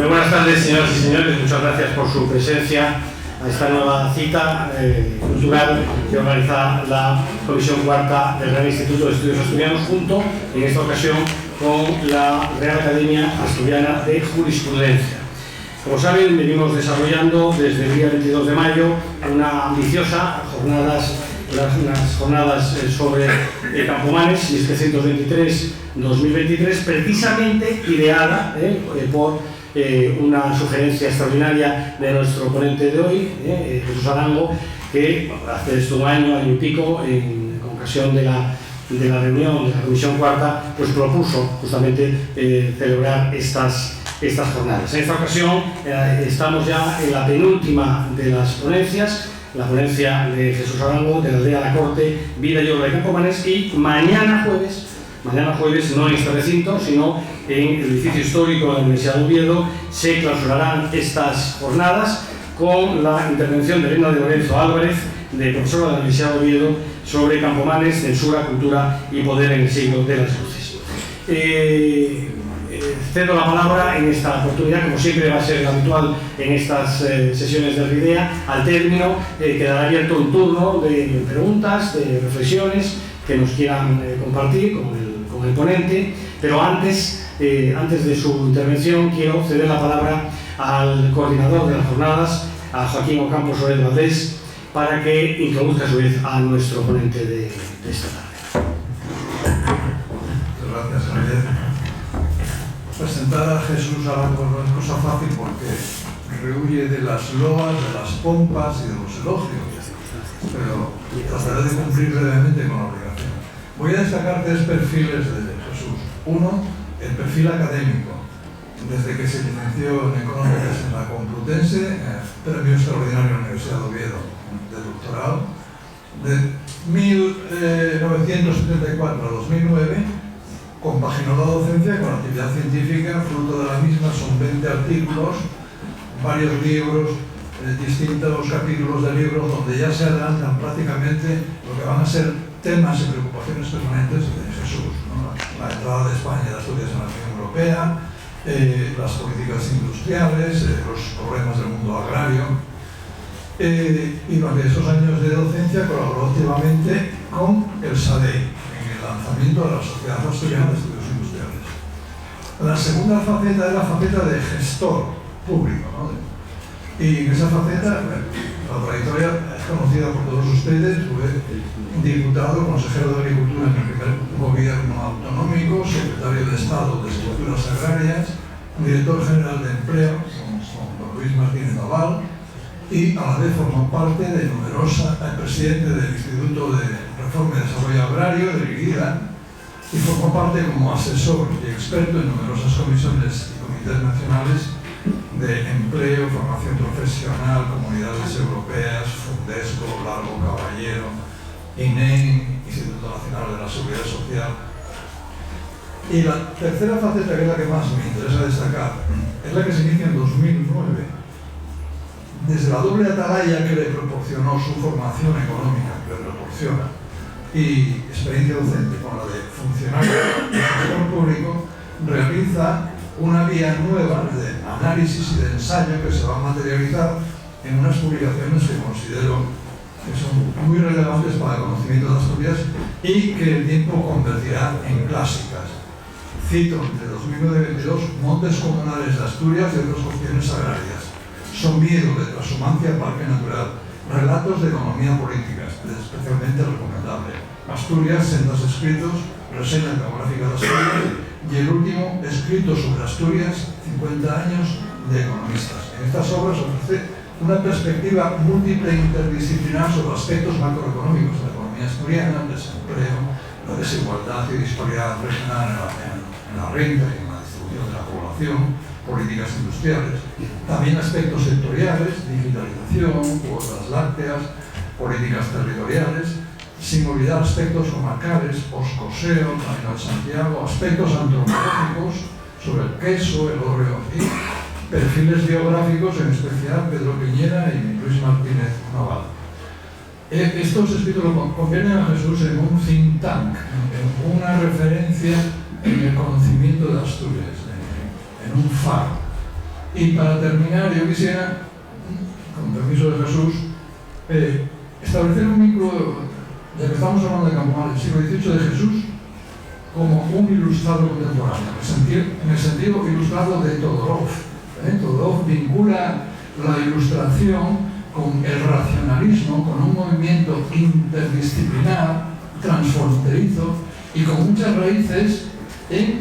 Muy buenas tardes, señoras y señores. Muchas gracias por su presencia a esta nueva cita cultural que organiza la Comisión Cuarta del Real Instituto de Estudios Asturianos, junto, en esta ocasión, con la Real Academia Asturiana de Jurisprudencia. Como saben, venimos desarrollando desde el día 22 de mayo una ambiciosa unas jornadas sobre Campomanes 1723-2023, precisamente ideada por una sugerencia extraordinaria de nuestro ponente de hoy, Jesús Arango, que hace un año y pico, en ocasión de la reunión de la Comisión Cuarta, pues propuso justamente celebrar estas jornadas. En esta ocasión estamos ya en la penúltima de las ponencias, la ponencia de Jesús Arango, de la Aldea La Corte, Vida y Obra de Campomanes, y mañana jueves, no en este recinto, sino en el edificio histórico de la Universidad de Oviedo, se clausurarán estas jornadas con la intervención de Elena de Lorenzo Álvarez, profesora de la Universidad de Oviedo, sobre Campomanes, censura, cultura y poder en el siglo de las luces. Cedo la palabra en esta oportunidad, como siempre va a ser habitual en estas sesiones de RIDEA. Al término quedará abierto un turno de preguntas, de reflexiones que nos quieran compartir con el ponente, pero antes de su intervención quiero ceder la palabra al coordinador de las jornadas, a Joaquín Ocampo Soler Valdés, para que introduzca a su vez a nuestro ponente de esta tarde. Muchas gracias, Javier. Presentar a Jesús Arango no es cosa fácil porque rehuye de las loas, de las pompas y de los elogios, pero trataré de cumplir brevemente con la obligación. Voy a destacar tres perfiles de Jesús. Uno, el perfil académico. Desde que se licenció en Económicas en la Complutense, premio extraordinario en la Universidad de Oviedo de doctorado, de 1974 a 2009, compaginó la docencia con la actividad científica. Fruto de la misma son 20 artículos, varios libros, distintos capítulos de libros donde ya se adelantan prácticamente lo que van a ser temas y preocupaciones permanentes de Jesús, ¿no? La entrada de España y de Asturias en la Unión Europea, las políticas industriales, los problemas del mundo agrario. Y durante esos años de docencia colaboró activamente con el SADEI, lanzamiento de la Sociedad Asturiana de Estudios Industriales. La segunda faceta es la faceta de gestor público, ¿no? Y en esa faceta, la trayectoria es conocida por todos ustedes. Fue diputado, consejero de Agricultura en el primer gobierno autonómico, secretario de Estado de Estructuras Agrarias, director general de Empleo con don Luis Martínez Naval, y a la vez formó parte de presidente del Instituto de Reforma y Desarrollo Agrario de IRIDA, y formó parte como asesor y experto en numerosas comisiones y comités nacionales de empleo, formación profesional, comunidades europeas, Fundesco, Largo Caballero, INEM, Instituto Nacional de la Seguridad Social. Y la tercera faceta, que es la que más me interesa destacar, es la que se inicia en 2009. Desde la doble atalaya que le proporcionó su formación económica, que le proporciona, y experiencia docente con la de funcionario del sector público, realiza una vía nueva de análisis y de ensayo que se va a materializar en unas publicaciones que considero que son muy relevantes para el conocimiento de Asturias y que el tiempo convertirá en clásicas. Cito entre 2009 y 2022, Montes Comunales de Asturias y otras cuestiones agrarias. Somiedo de Transhumancia, Parque Natural. Relatos de economía política, especialmente recomendable. Asturias, sendos escritos, reseña geográfica de Asturias, y el último, escrito sobre Asturias, 50 años de economistas. En estas obras ofrece una perspectiva múltiple e interdisciplinar sobre aspectos macroeconómicos de la economía asturiana, el desempleo, la desigualdad y disparidad regional en la renta y en la distribución de la población, políticas industriales, también aspectos sectoriales, digitalización, cuotas lácteas, políticas territoriales, sin olvidar aspectos comarcales, Oscoseo, Camino de Santiago, aspectos antropológicos sobre el queso, el óleo y perfiles biográficos, en especial Pedro Piñera y Luis Martínez Naval. Estos escritos lo convierten a Jesús en un think tank, en una referencia en el conocimiento de Asturias, en un faro. Y para terminar, yo quisiera, con permiso de Jesús, establecer un vínculo, ya que estamos hablando de Campomanes, del siglo XVIII, de Jesús como un ilustrado contemporáneo, en el sentido ilustrado de Todorov. Todorov vincula la ilustración con el racionalismo, con un movimiento interdisciplinar, transfronterizo y con muchas raíces en,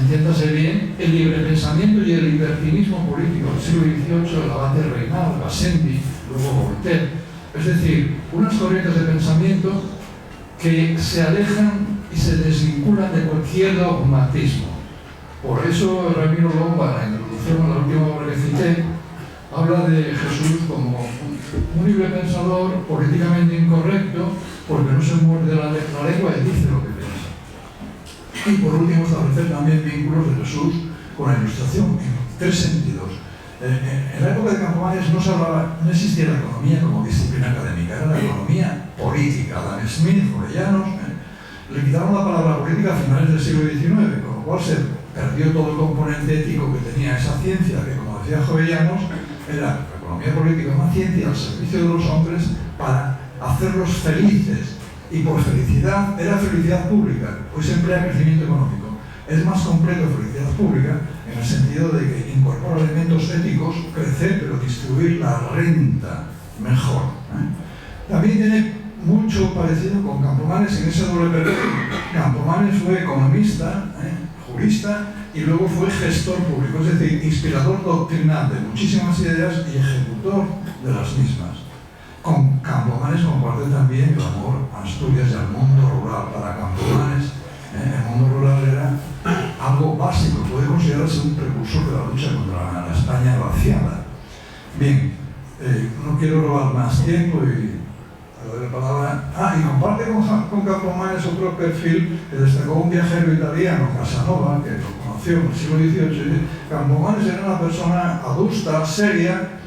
entiéndase bien, el libre pensamiento y el libertinismo político del siglo XVIII, el abate Reynal, Gassendi, luego Voltaire. Es decir, unas corrientes de pensamiento que se alejan y se desvinculan de cualquier dogmatismo. Por eso Ramiro Lomba, en la introducción a la última obra que cité, habla de Jesús como un libre pensador políticamente incorrecto, porque no se muerde la lengua y dice lo que piensa. Y por último, establecer también vínculos de Jesús con la ilustración, en tres sentidos. En la época de Campomanes no existía la economía como disciplina académica, era la economía política. Adam Smith, Jovellanos, le quitaron la palabra política a finales del siglo XIX, con lo cual se perdió todo el componente ético que tenía esa ciencia, que, como decía Jovellanos, era la economía política, una ciencia al servicio de los hombres para hacerlos felices. Y por felicidad, era felicidad pública, hoy se emplea crecimiento económico. Es más completo felicidad pública en el sentido de que incorpora elementos éticos, crecer, pero distribuir la renta mejor. También tiene mucho parecido con Campomanes en ese doble perfil. Campomanes fue economista, jurista, y luego fue gestor público, es decir, inspirador doctrinal de muchísimas ideas y ejecutor de las mismas. Con Campomanes comparte también el amor a Asturias y al mundo rural. Para Campomanes, el mundo rural era algo básico, puede considerarse un precursor de la lucha contra la España vaciada. Bien, no quiero robar más tiempo y doy la palabra. Y comparte con Campomanes otro perfil que destacó un viajero italiano, Casanova, que lo conoció en el siglo XVIII. Campomanes era una persona adusta, seria,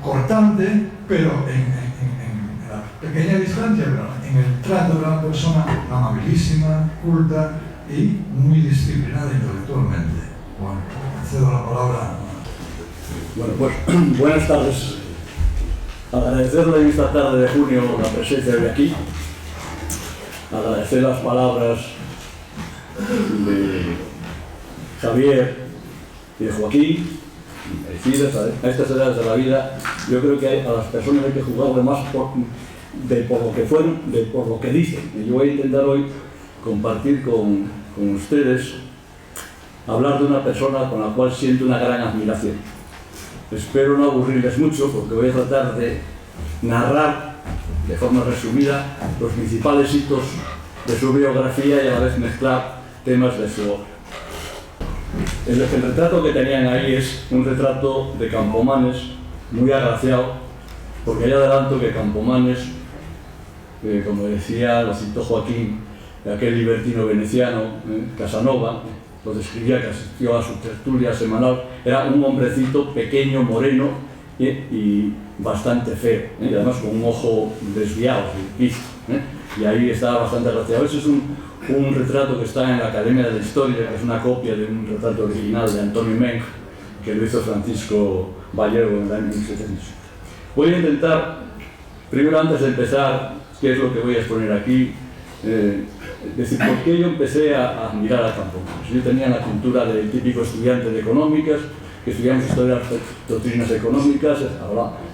cortante, pero en la pequeña distancia, pero en el trato era una persona amabilísima, culta y muy disciplinada intelectualmente. Bueno, cedo la palabra. Bueno, pues buenas tardes. Agradecerle en esta tarde de junio la presencia de aquí. Agradecer las palabras de Javier y de Joaquín. A estas edades de la vida, yo creo que a las personas hay que juzgarle más por lo que fueron, por lo que dicen. Y yo voy a intentar hoy compartir con ustedes, hablar de una persona con la cual siento una gran admiración. Espero no aburrirles mucho, porque voy a tratar de narrar de forma resumida los principales hitos de su biografía y a la vez mezclar temas de su obra. El retrato que tenían ahí es un retrato de Campomanes muy agraciado, porque ya adelanto que Campomanes, como decía, lo citó Joaquín, aquel libertino veneciano, Casanova, lo describía, que asistió a su tertulia semanal, era un hombrecito pequeño, moreno y bastante feo, y además con un ojo desviado, visto, y ahí estaba bastante agraciado. Ese es un retrato que está en la Academia de la Historia, que es una copia de un retrato original de Antonio Meng, que lo hizo Francisco Vallejo en el año 1700. Voy a intentar, primero antes de empezar, qué es lo que voy a exponer aquí, decir por qué yo empecé a admirar a Campomanes. Yo tenía la cultura del típico estudiante de económicas, que estudiamos historia de doctrinas económicas,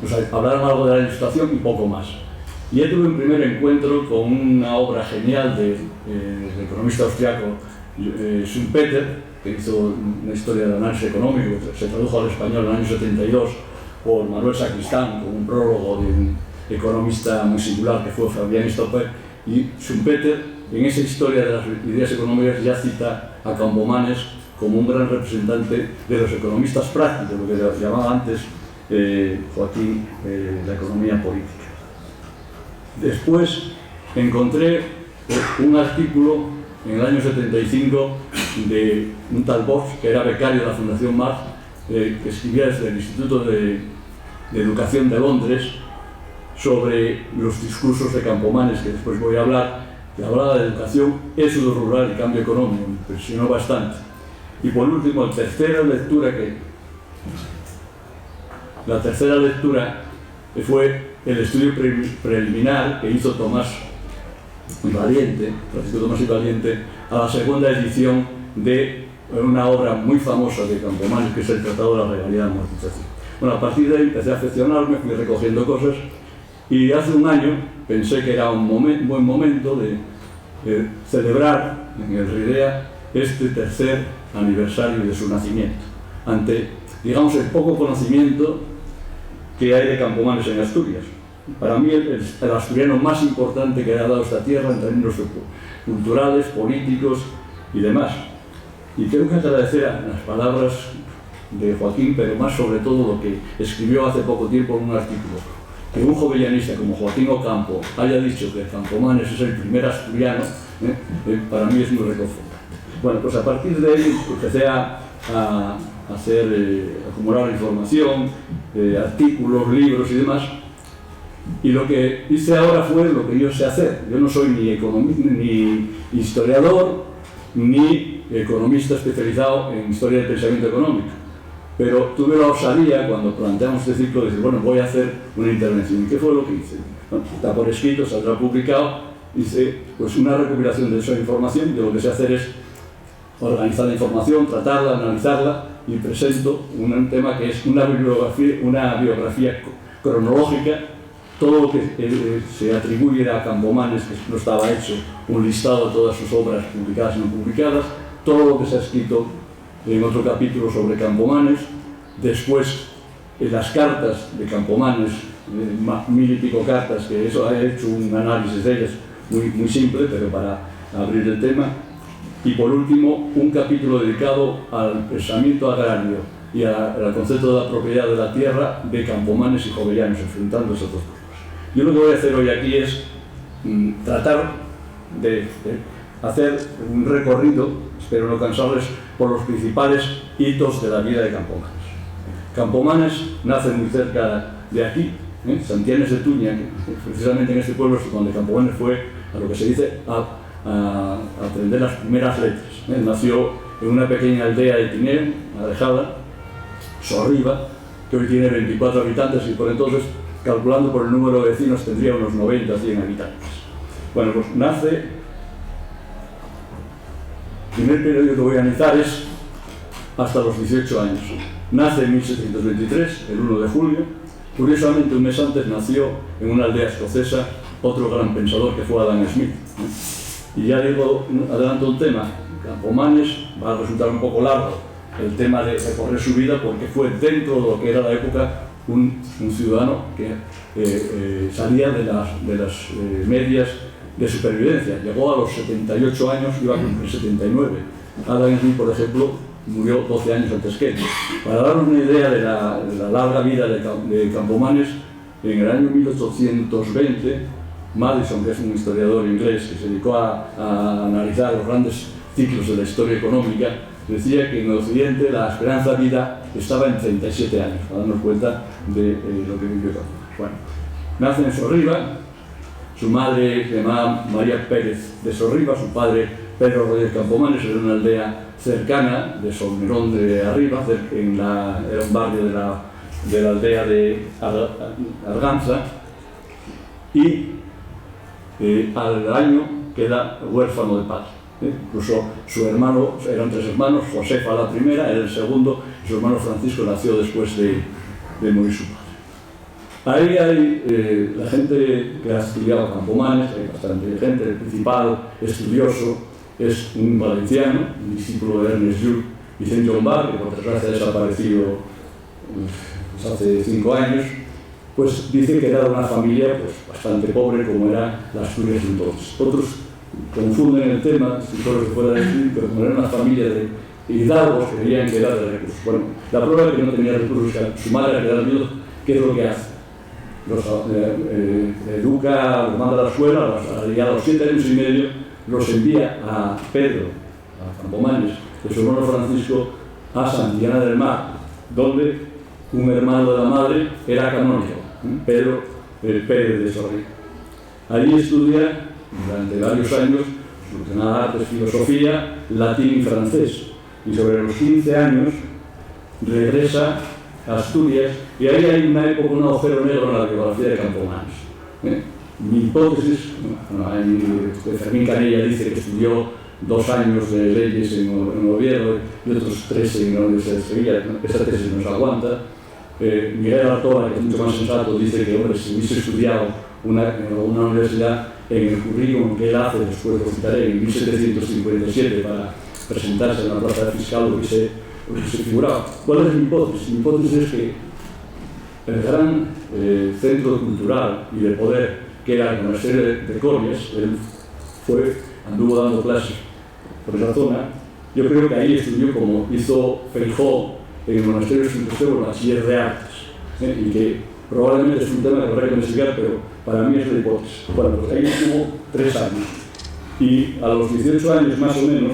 nos hablaron algo de la ilustración y poco más. Y yo tuve un primer encuentro con una obra genial del economista austriaco Schumpeter, que hizo una historia del análisis económico, que se tradujo al español en el año 72 por Manuel Sacristán, con un prólogo de un economista muy singular que fue Fabián Stopper. Y Schumpeter, en esa historia de las ideas económicas, ya cita a Campomanes como un gran representante de los economistas prácticos, lo que llamaba antes Joaquín la economía política. Después encontré un artículo en el año 75 de un tal Bosch, que era becario de la Fundación Marx, que escribía desde el Instituto de Educación de Londres sobre los discursos de Campomanes, que después voy a hablar, que hablaba de educación, éxodo rural y cambio económico. Me impresionó bastante. Y por último, la tercera lectura que La tercera lectura fue el estudio preliminar que hizo Tomás Valiente, Francisco Tomás y Valiente, a la segunda edición de una obra muy famosa de Campomanes, que es el Tratado de la Legalidad de Amortización. Bueno, a partir de ahí empecé a aficionarme, fui recogiendo cosas, y hace un año pensé que era un buen momento de celebrar en el RIDEA este tercer aniversario de su nacimiento, ante, digamos, el poco conocimiento que hay de Campomanes en Asturias. Para mí el asturiano más importante que ha dado esta tierra en términos culturales, políticos y demás. Y tengo que agradecer a las palabras de Joaquín, pero más sobre todo lo que escribió hace poco tiempo en un artículo. Que un jovellanista como Joaquín Ocampo haya dicho que Campomanes es el primer asturiano, para mí es muy reconfortante. Bueno, pues a partir de ahí empecé a acumular información, artículos, libros y demás. Y lo que hice ahora fue lo que yo sé hacer. Yo no soy ni economista, ni historiador, ni economista especializado en historia del pensamiento económico. Pero tuve la osadía, cuando planteamos este ciclo, de decir, bueno, voy a hacer una intervención. ¿Y qué fue lo que hice? Bueno, está por escrito, saldrá publicado. Hice pues una recopilación de esa información. Yo lo que sé hacer es organizar la información, tratarla, analizarla, y presento un tema que es una biografía cronológica, todo lo que se atribuye a Campomanes, que no estaba hecho, un listado de todas sus obras publicadas y no publicadas, todo lo que se ha escrito en otro capítulo sobre Campomanes, después las cartas de Campomanes, 1000 y pico cartas, que eso he hecho un análisis de ellas muy simple, pero para abrir el tema. Y por último, un capítulo dedicado al pensamiento agrario y al concepto de la propiedad de la tierra de Campomanes y Jovellanos, enfrentando esos dos grupos. Yo lo que voy a hacer hoy aquí es tratar de hacer un recorrido, espero no cansarles, por los principales hitos de la vida de Campomanes. Campomanes nace muy cerca de aquí, Santianes de Tuña, que precisamente en este pueblo es donde Campomanes fue, a lo que se dice, a aprender las primeras letras. Nació en una pequeña aldea de Tineo, alejada, Sorriba, que hoy tiene 24 habitantes y por entonces, calculando por el número de vecinos, tendría unos 90 o 100 habitantes. Bueno, pues nace, el primer periodo que voy a analizar es hasta los 18 años. Nace en 1723, el 1 de julio. Curiosamente, un mes antes nació en una aldea escocesa otro gran pensador que fue Adam Smith. Y ya digo, adelanto un tema, Campomanes va a resultar un poco largo el tema de recorrer su vida, porque fue dentro de lo que era la época un ciudadano que salía de las medias de supervivencia. Llegó a los 78 años, iba a cumplir 79. Adam Smith, por ejemplo, murió 12 años antes que él. Para darnos una idea de la larga vida de Campomanes, en el año 1820, Madison, que es un historiador inglés que se dedicó a analizar los grandes ciclos de la historia económica, decía que en Occidente la esperanza de vida estaba en 37 años, para darnos cuenta de lo que vivió Campomanes. Bueno, nace en Sorriba, su madre se llamaba María Pérez de Sorriba, su padre Pedro Rodríguez Campomanes, era una aldea cercana de Solmerón de Arriba, era un barrio de la aldea de Arganza, y al año queda huérfano de padre. Incluso su hermano, eran 3 hermanos, Josefa la primera, era el segundo, y su hermano Francisco nació después de morir su padre. Ahí hay la gente que ha estudiado a Campomanes, hay bastante gente. El principal estudioso es un valenciano, un discípulo de Ernest Llull, Vicente Lombard, que por desgracia ha desaparecido hace 5 años. Pues dice que era de una familia bastante pobre, como era la Asturias de entonces. Otros confunden el tema, escritores de fuera de aquí, pero como era una familia de hidalgos que querían quedar de recursos. Bueno, la prueba es que no tenía recursos, que su madre era viuda. ¿Qué es lo que hace? Los educa, los manda a la escuela, y a los 7 años y medio los envía a Pedro, a Campomanes, de su hermano Francisco, a Santillana del Mar, donde un hermano de la madre era canónigo, Pedro Pérez de Sorriba. Allí estudia durante varios años, artes, filosofía, latín y francés. Y sobre los 15 años regresa a Asturias, y ahí hay una época, un agujero negro en la biografía de Campomanes. Mi hipótesis, Fermín Canella dice que estudió 2 años de leyes en Oviedo y otros 3 en la Universidad de Sevilla, esa tesis no se aguanta. Miguel Artola, que es mucho más sensato, dice que, hombre, si hubiese estudiado en una universidad, en el currículum que él hace, después lo citaré, en 1757 para presentarse en la plaza de fiscal, lo hubiese figurado. ¿Cuál es mi hipótesis? Mi hipótesis es que el gran centro cultural y de poder que era el monasterio de Corrias, él anduvo dando clases por esa zona. Yo creo que ahí estudió, como hizo Feijóo en el monasterio de Santo Esteban, bachiller de artes, y que probablemente es un tema que habrá que investigar, pero para mí es la hipótesis. Bueno, pues ahí estuvo 3 años, y a los 18 años más o menos,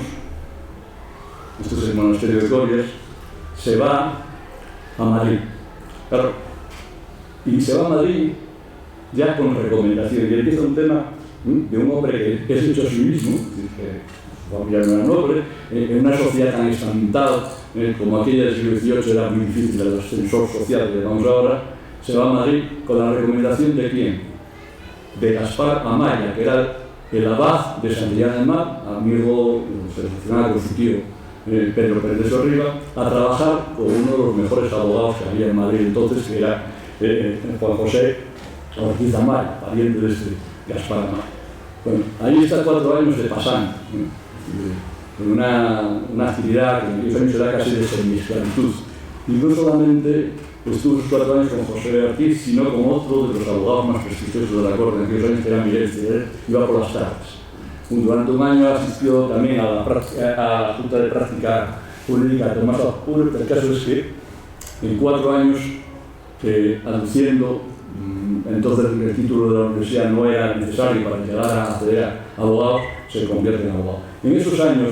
esto es el monasterio de Corrias, se va a Madrid. Claro, y se va a Madrid ya con recomendación, y empieza un tema de un hombre que es hecho a sí mismo, que su familia no era noble, en una sociedad tan espantada como aquella del siglo XVIII, era muy difícil el ascensor social que llamamos ahora. Se va a Madrid con la recomendación de ¿quién? De Gaspar Amaya, que era el abad de Santillán del Mar, amigo relacionado con su tío Pedro Pérez de Sorriba, a trabajar con uno de los mejores abogados que había en Madrid entonces, que era Juan José Ortiz Amaya, pariente de este Gaspar Amaya. Bueno, ahí está 4 años de pasante, con una actividad que en aquellos años era casi de semi-esclavitud. Y no solamente estuvo esos 4 años con José Ortiz, sino con otro de los abogados más prestigiosos de la corte en aquellos años, que era Miguel Ceder, iba por las tardes. Durante un año asistió también a la Junta de Práctica Jurídica de Tomás Apure, pero el caso es que en 4 años, aduciendo, entonces el título de la universidad no era necesario para llegar a acceder a abogado, se convierte en abogado. En esos años,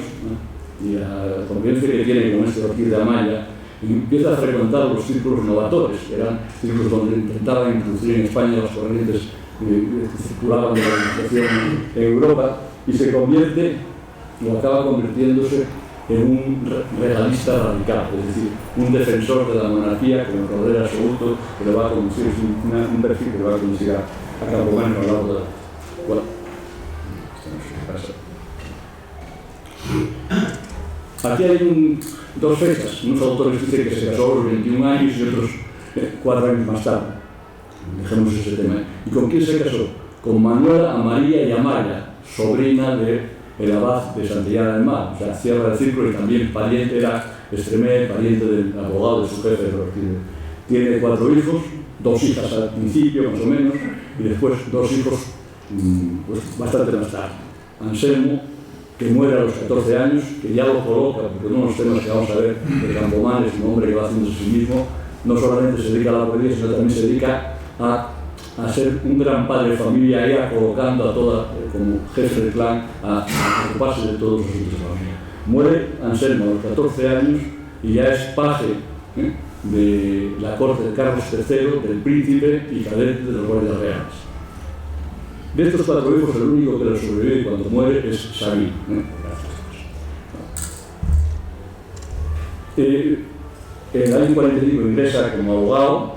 y la convivencia que tiene con este Ortiz de Amaya, empieza a frecuentar los círculos novatores, que eran círculos donde intentaban introducir en España las corrientes que circulaban de la administración en Europa, y se convierte, o acaba convirtiéndose, en un regalista radical, es decir, un defensor de la monarquía con el poder absoluto, que le va a conducir, un perfil que le va a conducir a Campomanes a lo largo de la... Bueno, esto no sé qué pasa. Aquí hay 2 fechas. Unos autores dicen que se casó a los 21 años y otros 4 años más tarde. Dejemos ese tema. ¿Y con quién se casó? Con Manuela Amaría y Amaya, sobrina del abad de Santillán del Mar. O sea, cierra el círculo, y también pariente, era Estremé, pariente del abogado de su jefe. Tiene 4 hijos, 2 hijas al principio más o menos, y después 2 hijos pues, bastante más tarde. Anselmo, que muere a los 14 años, que ya lo coloca, porque uno de los temas que vamos a ver de Campomanes, un hombre que va haciendo a sí mismo, no solamente se dedica a la poesía, sino también se dedica a ser un gran padre de familia, y colocando a toda, como jefe de clan, a ocuparse de todos los asuntos de la familia. Muere Anselmo a los 14 años y ya es paje de la corte de Carlos III, del príncipe y cadete de los guardias reales. De estos 4 hijos, el único que le sobrevive cuando muere es Sabino. En el año 45 ingresa como abogado,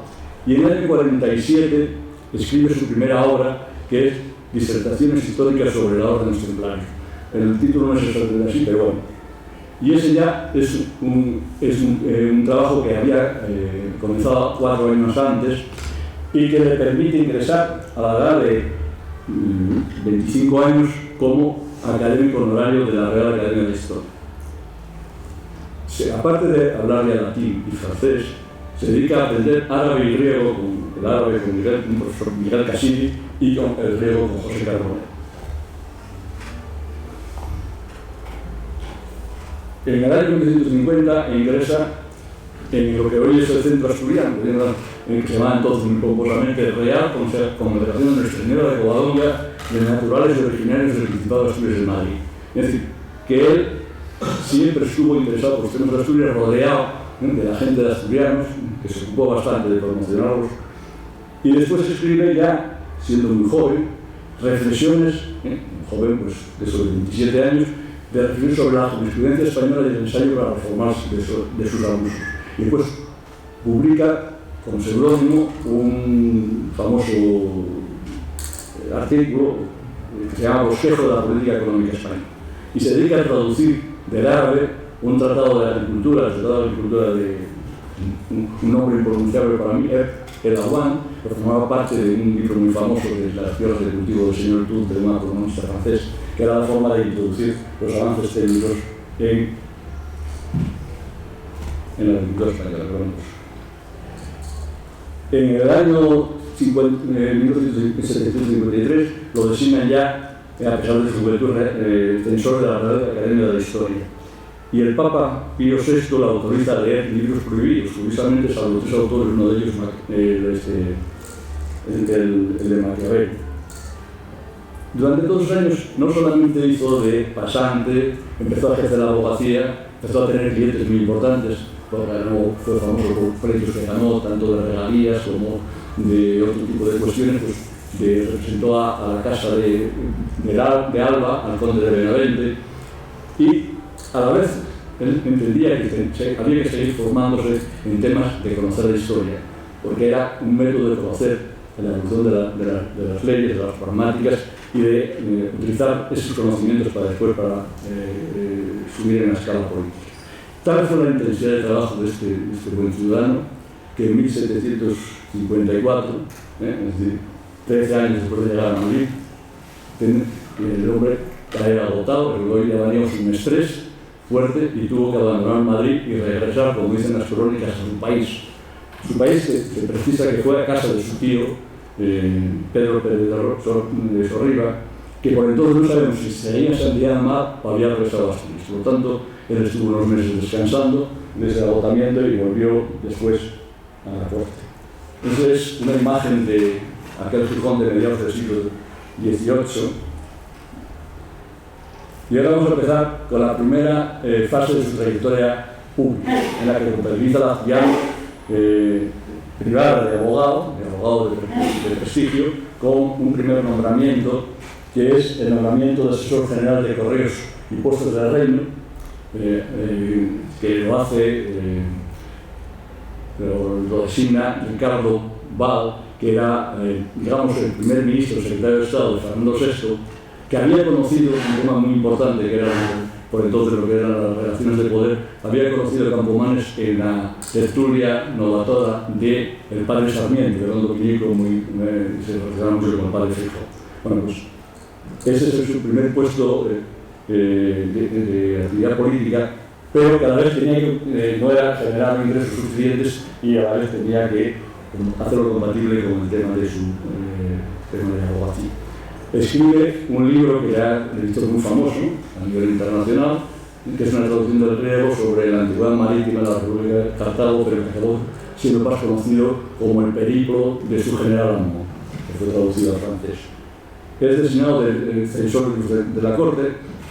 y en el año 47 escribe su primera obra, que es Disertaciones históricas sobre la Orden Templaria. El título no es exactamente así, pero bueno. Y ese ya es un trabajo que había comenzado 4 años antes, y que le permite ingresar a la edad de 25 años como académico honorario de la Real Academia de Historia. Aparte de hablarle a latín y francés, se dedica a aprender árabe y griego, con el árabe con un profesor Miguel Cassini, y con el griego con José Carbonell. En el año 1950 ingresa en lo que hoy es el Centro Asturiano, que se llama entonces muy pomposamente Real Congregación de Nuestra Señora de Covadonga de Naturales y Originarios del Principado de Asturias de Madrid. Es decir, que él siempre estuvo interesado por los temas de Asturias, rodeado de la gente de asturianos, que se ocupó bastante de promocionarlos, y después escribe, ya siendo muy joven, reflexiones, joven pues de sobre 27 años, de reflexiones sobre la jurisprudencia española y el ensayo para reformarse de sus abusos. Y después publica con seudónimo un famoso artículo que se llama Bosquejo de la política económica española. Y se dedica a traducir del árabe un tratado de agricultura, el tratado de agricultura de un nombre impronunciable para mí, el Awan, que formaba parte de un libro muy famoso de las tierras de cultivo del señor Tour, de un economista francés, que era la forma de introducir los avances técnicos en la agricultura española. En el año 1753 lo designan ya, a pesar de su juventud, censor de la Real Academia de la Historia. Y el Papa Pío VI la autoriza a leer libros prohibidos, curiosamente salvo 3 autores, uno de ellos el de Maquiavelo. Durante todos los años no solamente hizo de pasante, empezó a ejercer la abogacía, empezó a tener clientes muy importantes, porque fue famoso por precios que ganó, tanto de regalías como de otro tipo de cuestiones, pues representó a la casa de Alba, al conde de Benavente, y a la vez él entendía que había que seguir formándose en temas de conocer la historia, porque era un método de conocer la evolución de las leyes, de las pragmáticas, y de utilizar esos conocimientos para después subir en la escala política. Tal fue la intensidad de trabajo de este buen ciudadano que en 1754, es decir, 13 años después de llegar a Madrid, el hombre cae agotado, pero hoy ya veníamos un estrés fuerte y tuvo que abandonar Madrid y regresar, como dicen las crónicas, a su país. Su país que precisa que fue a casa de su tío, Pedro Pérez de Sorriba, que por entonces no sabemos si seguía en Santillana Mar o había regresado a Asturias. Por lo tanto, él estuvo unos meses descansando de ese agotamiento y volvió después a la corte. Esa es una imagen de aquel Gijón de mediados del siglo XVIII. Y ahora vamos a empezar con la primera fase de su trayectoria pública, en la que compatibiliza la actividad privada de abogado de prestigio, con un primer nombramiento, que es el nombramiento de asesor general de Correos y Postas del Reino, que lo hace, lo designa Ricardo Val, que era, digamos, el primer ministro, secretario de Estado de Fernando VI, que había conocido un tema muy importante, que era por entonces lo que eran las relaciones de poder, había conocido a Campomanes en la tertulia novatora del padre Sarmiento, Fernando Piñico, se relacionaba mucho con el padre Fijo. Bueno, pues ese es su primer puesto de actividad política, pero cada vez tenía que, no era generar ingresos suficientes y a la vez tenía que hacerlo compatible con el tema de su tema de abogacía. Escribe un libro que ha visto muy famoso a nivel internacional, que es una traducción del griego sobre la antigüedad marítima de la República de Cartago, pero que acabó siendo más conocido como el periplo de su general amo, que fue traducido al francés. Es designado del censor de la corte.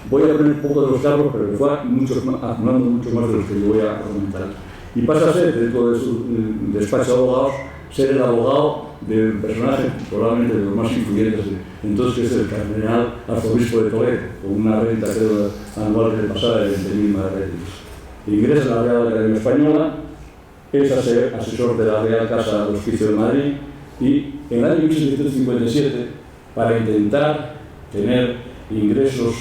Voy a poner un poco de los cargos, pero que fue acumulando mucho más de los que yo voy a comentar. Y pasa a ser, dentro de su despacho de abogados, ser el abogado del personaje probablemente de los más influyentes entonces, que es el cardenal arzobispo de Toledo, con una renta anual que le pasaba de 20.000 maravedís. Ingresa en la Real Academia Española, es asesor de la Real Casa de Hospicio de Madrid, y en el año 1757, para intentar tener ingresos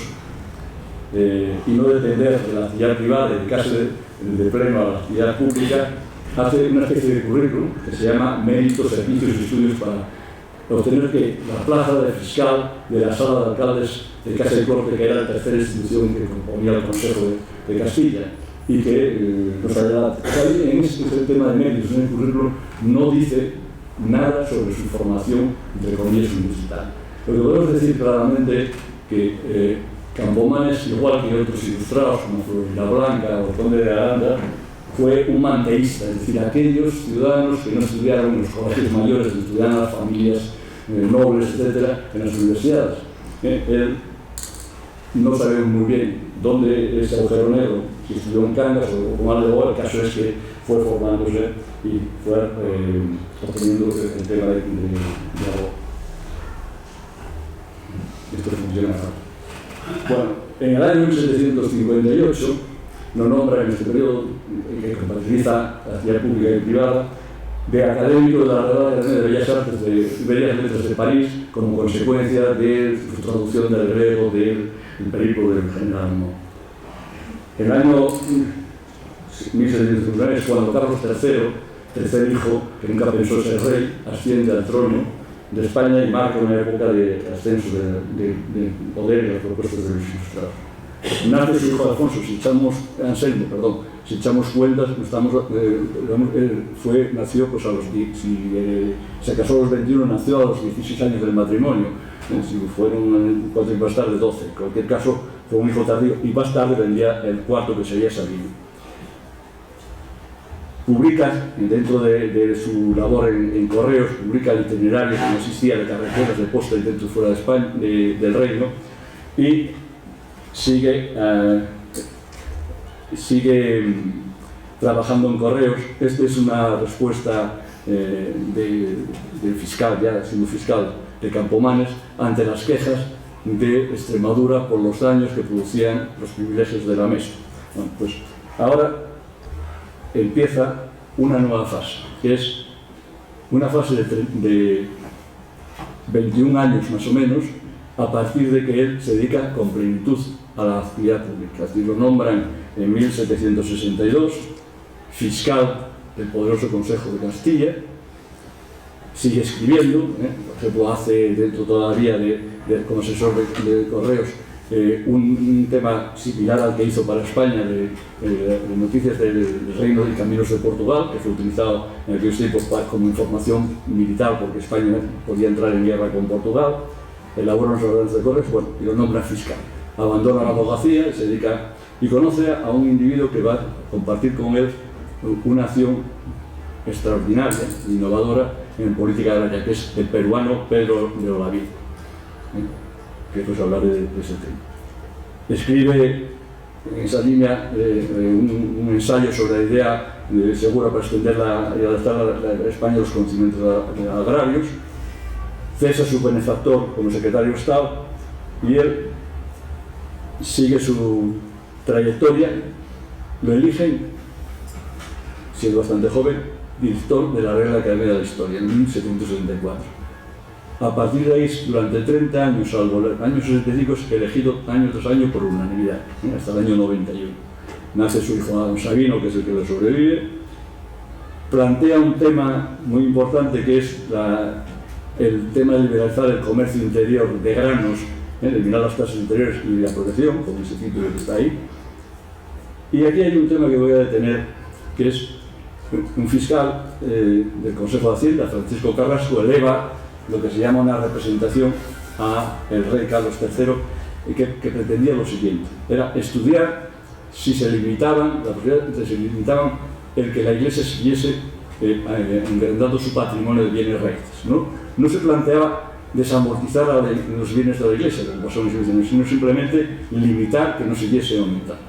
y no depender de la actividad privada, dedicarse de pleno a la actividad pública, hace una especie de currículum que se llama Méritos, Servicios y Estudios para obtener que la plaza de fiscal de la Sala de Alcaldes de Casa y Corte, que era la tercera institución que componía el Consejo de Castilla, y que nos ayudaba. En este tema de méritos en el currículum no dice nada sobre su formación, entre comillas, universitaria. Lo que podemos decir claramente que Campomanes, igual que otros ilustrados como Florida Blanca o Conde de Aranda, fue un manteísta, es decir, aquellos ciudadanos que no estudiaron en los colegios mayores, que estudiaban las familias nobles, etcétera, en las universidades. Él no sabemos muy bien dónde ese agujero negro, si estudió en Cangas o con algo, el caso es que fue formándose y fue obteniendo el tema de algo. Esto funciona. Bueno, en el año 1758 lo nombra en este periodo, que compatibiliza la actividad pública y privada, de académico de la Real Academia de Bellas Artes de Bellas Letras de París, como consecuencia de su traducción del griego del periplo del general Mo. En el año 1709 es cuando Carlos III, tercer hijo, que nunca pensó ser rey, asciende al trono de España y marca una época de ascenso de poder en las propuestas de los ilustrados. Nace su hijo Alfonso, Anselmo, si echamos cuentas, nació pues se casó a los 21, nació a los 16 años del matrimonio, si fueron 4 años más tarde 12, en cualquier caso fue un hijo tardío, y más tarde vendría el cuarto, que sería Sabino. Publica, dentro de su labor en correos, publica el itinerario que no existía de carreteras de posta dentro y fuera de España, del reino, y sigue trabajando en correos. Esta es una respuesta del fiscal, ya siendo fiscal de Campomanes, ante las quejas de Extremadura por los daños que producían los privilegios de la mesa. Bueno, pues ahora empieza una nueva fase, que es una fase de 21 años más o menos, a partir de que él se dedica con plenitud a la actividad pública. Así lo nombran en 1762 fiscal del poderoso Consejo de Castilla, sigue escribiendo, por ejemplo hace dentro todavía como asesor de correos un tema similar al que hizo para España de noticias del Reino de Caminos de Portugal, que fue utilizado en aquellos tiempos como información militar porque España podía entrar en guerra con Portugal. Elabora unas ordenanzas de correos, bueno, y lo nombra fiscal. Abandona la abogacía, se dedica y conoce a un individuo que va a compartir con él una acción extraordinaria, innovadora en política agraria, que es el peruano Pedro de Olavide. Que pues hablaré de ese tema. Escribe en esa línea un ensayo sobre la idea segura para extender y adaptar a España los conocimientos agrarios. Cesa su benefactor como secretario de Estado y él sigue su trayectoria. Lo eligen, siendo bastante joven, director de la Real Academia de la Historia en 1774. A partir de ahí, durante 30 años, salvo el año 65, es elegido año tras año por unanimidad, hasta el año 91. Nace su hijo Don Sabino, que es el que le sobrevive. Plantea un tema muy importante, que es el tema de liberalizar el comercio interior de granos, eliminar las tasas interiores y la protección, con ese título que está ahí. Y aquí hay un tema que voy a detener, que es un fiscal del Consejo de Hacienda, Francisco Carrasco, eleva lo que se llama una representación a el rey Carlos III, que pretendía lo siguiente: era estudiar si se limitaban el que la Iglesia siguiese engrandando su patrimonio de bienes raíces. No se planteaba desamortizar los bienes de la Iglesia, como pasó en las elecciones, sino simplemente limitar que no siguiese aumentando.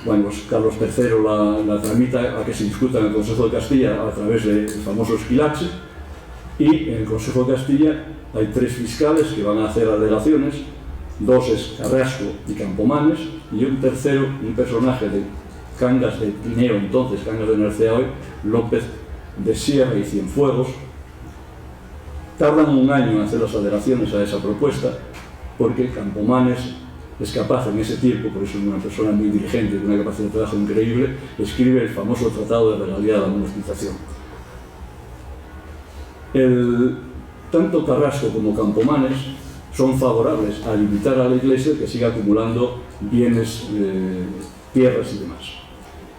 Bueno, pues Carlos III la tramita a que se discuta en el Consejo de Castilla a través del famoso Esquilache, y en el Consejo de Castilla hay 3 fiscales que van a hacer alegaciones, 2 es Carrasco y Campomanes, y un tercero, un personaje de Cangas de Tineo, entonces Cangas de Narcea hoy, López de Sierra y Cienfuegos. Tardan un año en hacer las alegaciones a esa propuesta, porque Campomanes es capaz en ese tiempo, por eso es una persona muy diligente, con una capacidad de trabajo increíble, escribe el famoso Tratado de Legalidad de la Amortización. Tanto Carrasco como Campomanes son favorables a limitar a la Iglesia que siga acumulando bienes, tierras y demás.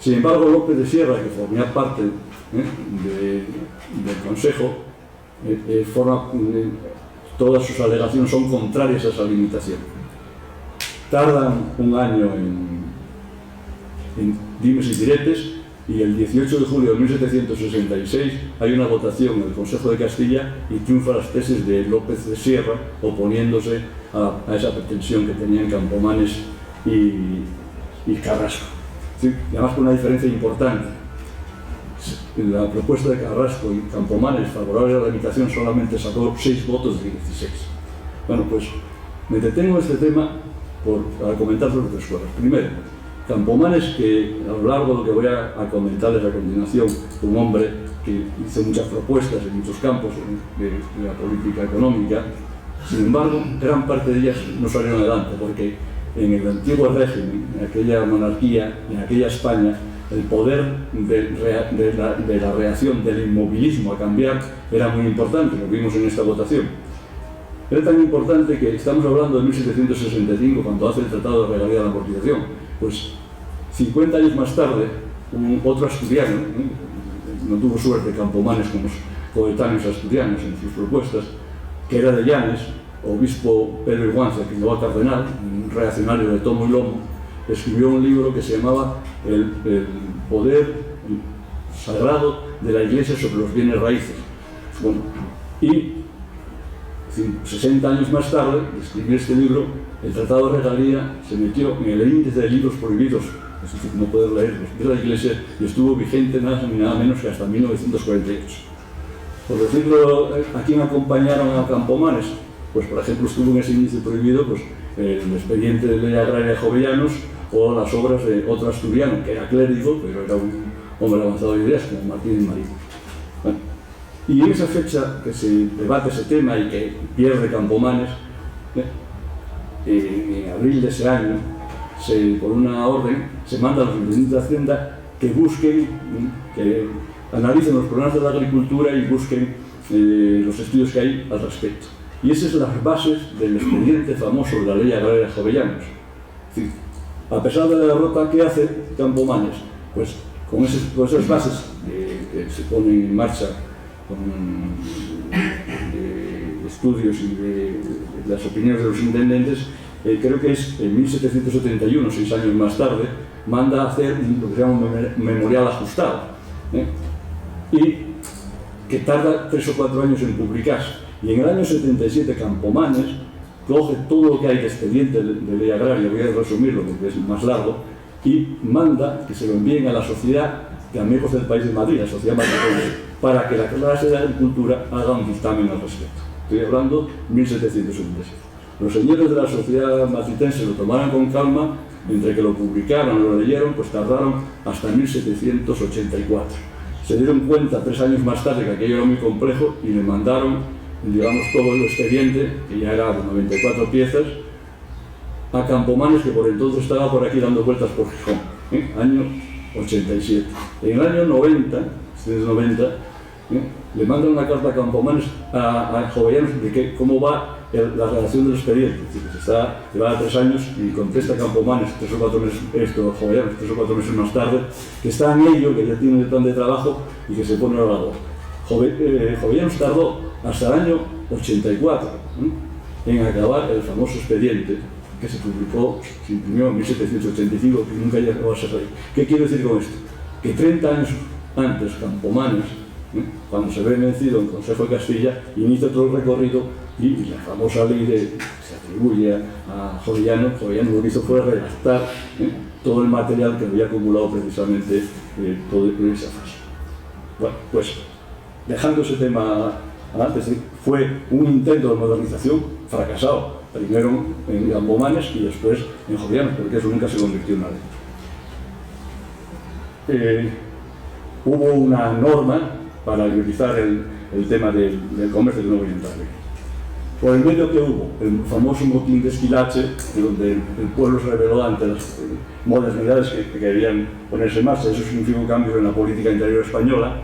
Sin embargo, López de Sierra, que formaba parte del Consejo, todas sus alegaciones son contrarias a esa limitación. Tardan un año en dimes y diretes, y el 18 de julio de 1766 hay una votación en el Consejo de Castilla y triunfan las tesis de López de Sierra, oponiéndose a esa pretensión que tenían Campomanes y Carrasco. ¿Sí? Y además con una diferencia importante. La propuesta de Carrasco y Campomanes favorable a la limitación solamente sacó 6 votos de 16. Bueno, pues me detengo en este tema para comentar sobre 3 cosas. Primero, Campomanes, que a lo largo de lo que voy a comentarles a continuación, un hombre que hizo muchas propuestas en muchos campos de la política económica, sin embargo, gran parte de ellas no salieron adelante, porque en el antiguo régimen, en aquella monarquía, en aquella España, el poder de la reacción del inmovilismo a cambiar era muy importante, lo vimos en esta votación. Era tan importante que estamos hablando de 1765, cuando hace el Tratado de Regalía de la Amortización. Pues 50 años más tarde, otro asturiano, no tuvo suerte Campomanes con los coetáneos asturianos en sus propuestas, que era de Llanes, obispo Pedro Iguanza, que llegó a cardenal, un reaccionario de tomo y lomo, escribió un libro que se llamaba El poder sagrado de la Iglesia sobre los bienes raíces. Bueno, y 60 años más tarde, de escribir este libro, el Tratado de Regalía se metió en el índice de libros prohibidos, es decir, no poder leerlos, de la Iglesia, y estuvo vigente nada ni nada menos que hasta 1948. Por decirlo, ¿a quién acompañaron a Campomanes? Pues, por ejemplo, estuvo en ese índice prohibido pues, el expediente de ley agraria de Jovellanos o las obras de otro asturiano, que era clérigo, pero era un hombre avanzado de ideas, como Martín Marín. Bueno, y en esa fecha que se debate ese tema y que pierde Campomanes, en abril de ese año, por una orden, se manda a los intendentes de Hacienda que busquen, que analicen los problemas de la agricultura y busquen los estudios que hay al respecto. Y esas son las bases del expediente famoso de la ley agraria de Jovellanos. Es decir, a pesar de la derrota que hace Campomanes, pues con esas bases que se ponen en marcha con estudios y de las opiniones de los intendentes, creo que es en 1771, 6 años más tarde, manda a hacer lo que se llama un memorial ajustado, y que tarda 3 o 4 años en publicarse. Y en el año 77 Campomanes coge todo lo que hay de expediente de ley agraria, voy a resumirlo porque es más largo, y manda que se lo envíen a la Sociedad de Amigos del País de Madrid, la Sociedad Matitense, para que la clase de Agricultura haga un dictamen al respecto. Estoy hablando de 1777. Los señores de la Sociedad Matitense lo tomaron con calma, entre que lo publicaron, lo leyeron, pues tardaron hasta 1784. Se dieron cuenta 3 años más tarde que aquello era muy complejo y le mandaron, digamos, todo el expediente, que ya era de 94 piezas, a Campomanes, que por entonces estaba por aquí dando vueltas por Gijón, año 87. En el año 90, le mandan una carta a Campomanes, a Jovellanos, de cómo va la redacción del expediente. Es decir, que lleva 3 años y contesta Campomanes 3 o 4 meses, Jovellanos 3 o 4 meses más tarde, que está en ello, que ya tiene el plan de trabajo y que se pone a la labor. Jovellanos tardó hasta el año 84 en acabar el famoso expediente que se publicó, se imprimió en 1785, que nunca llegó a ser ley. ¿Qué quiero decir con esto? Que 30 años antes Campomanes, cuando se ve vencido en el Consejo de Castilla, inicia todo el recorrido y la famosa ley se atribuye a Jovellanos. Jovellanos lo que hizo fue redactar todo el material que había acumulado precisamente todo en esa fase. Bueno, pues dejando ese tema antes, fue un intento de modernización fracasado, primero en Campomanes y después en Jovellanos, porque eso nunca se convirtió en una ley. Hubo una norma para priorizar el tema del comercio, que no voy a entrar en. Por el medio que hubo, el famoso motín de Esquilache, donde el pueblo se rebeló ante las modernidades que querían ponerse en marcha. Eso significó un cambio en la política interior española.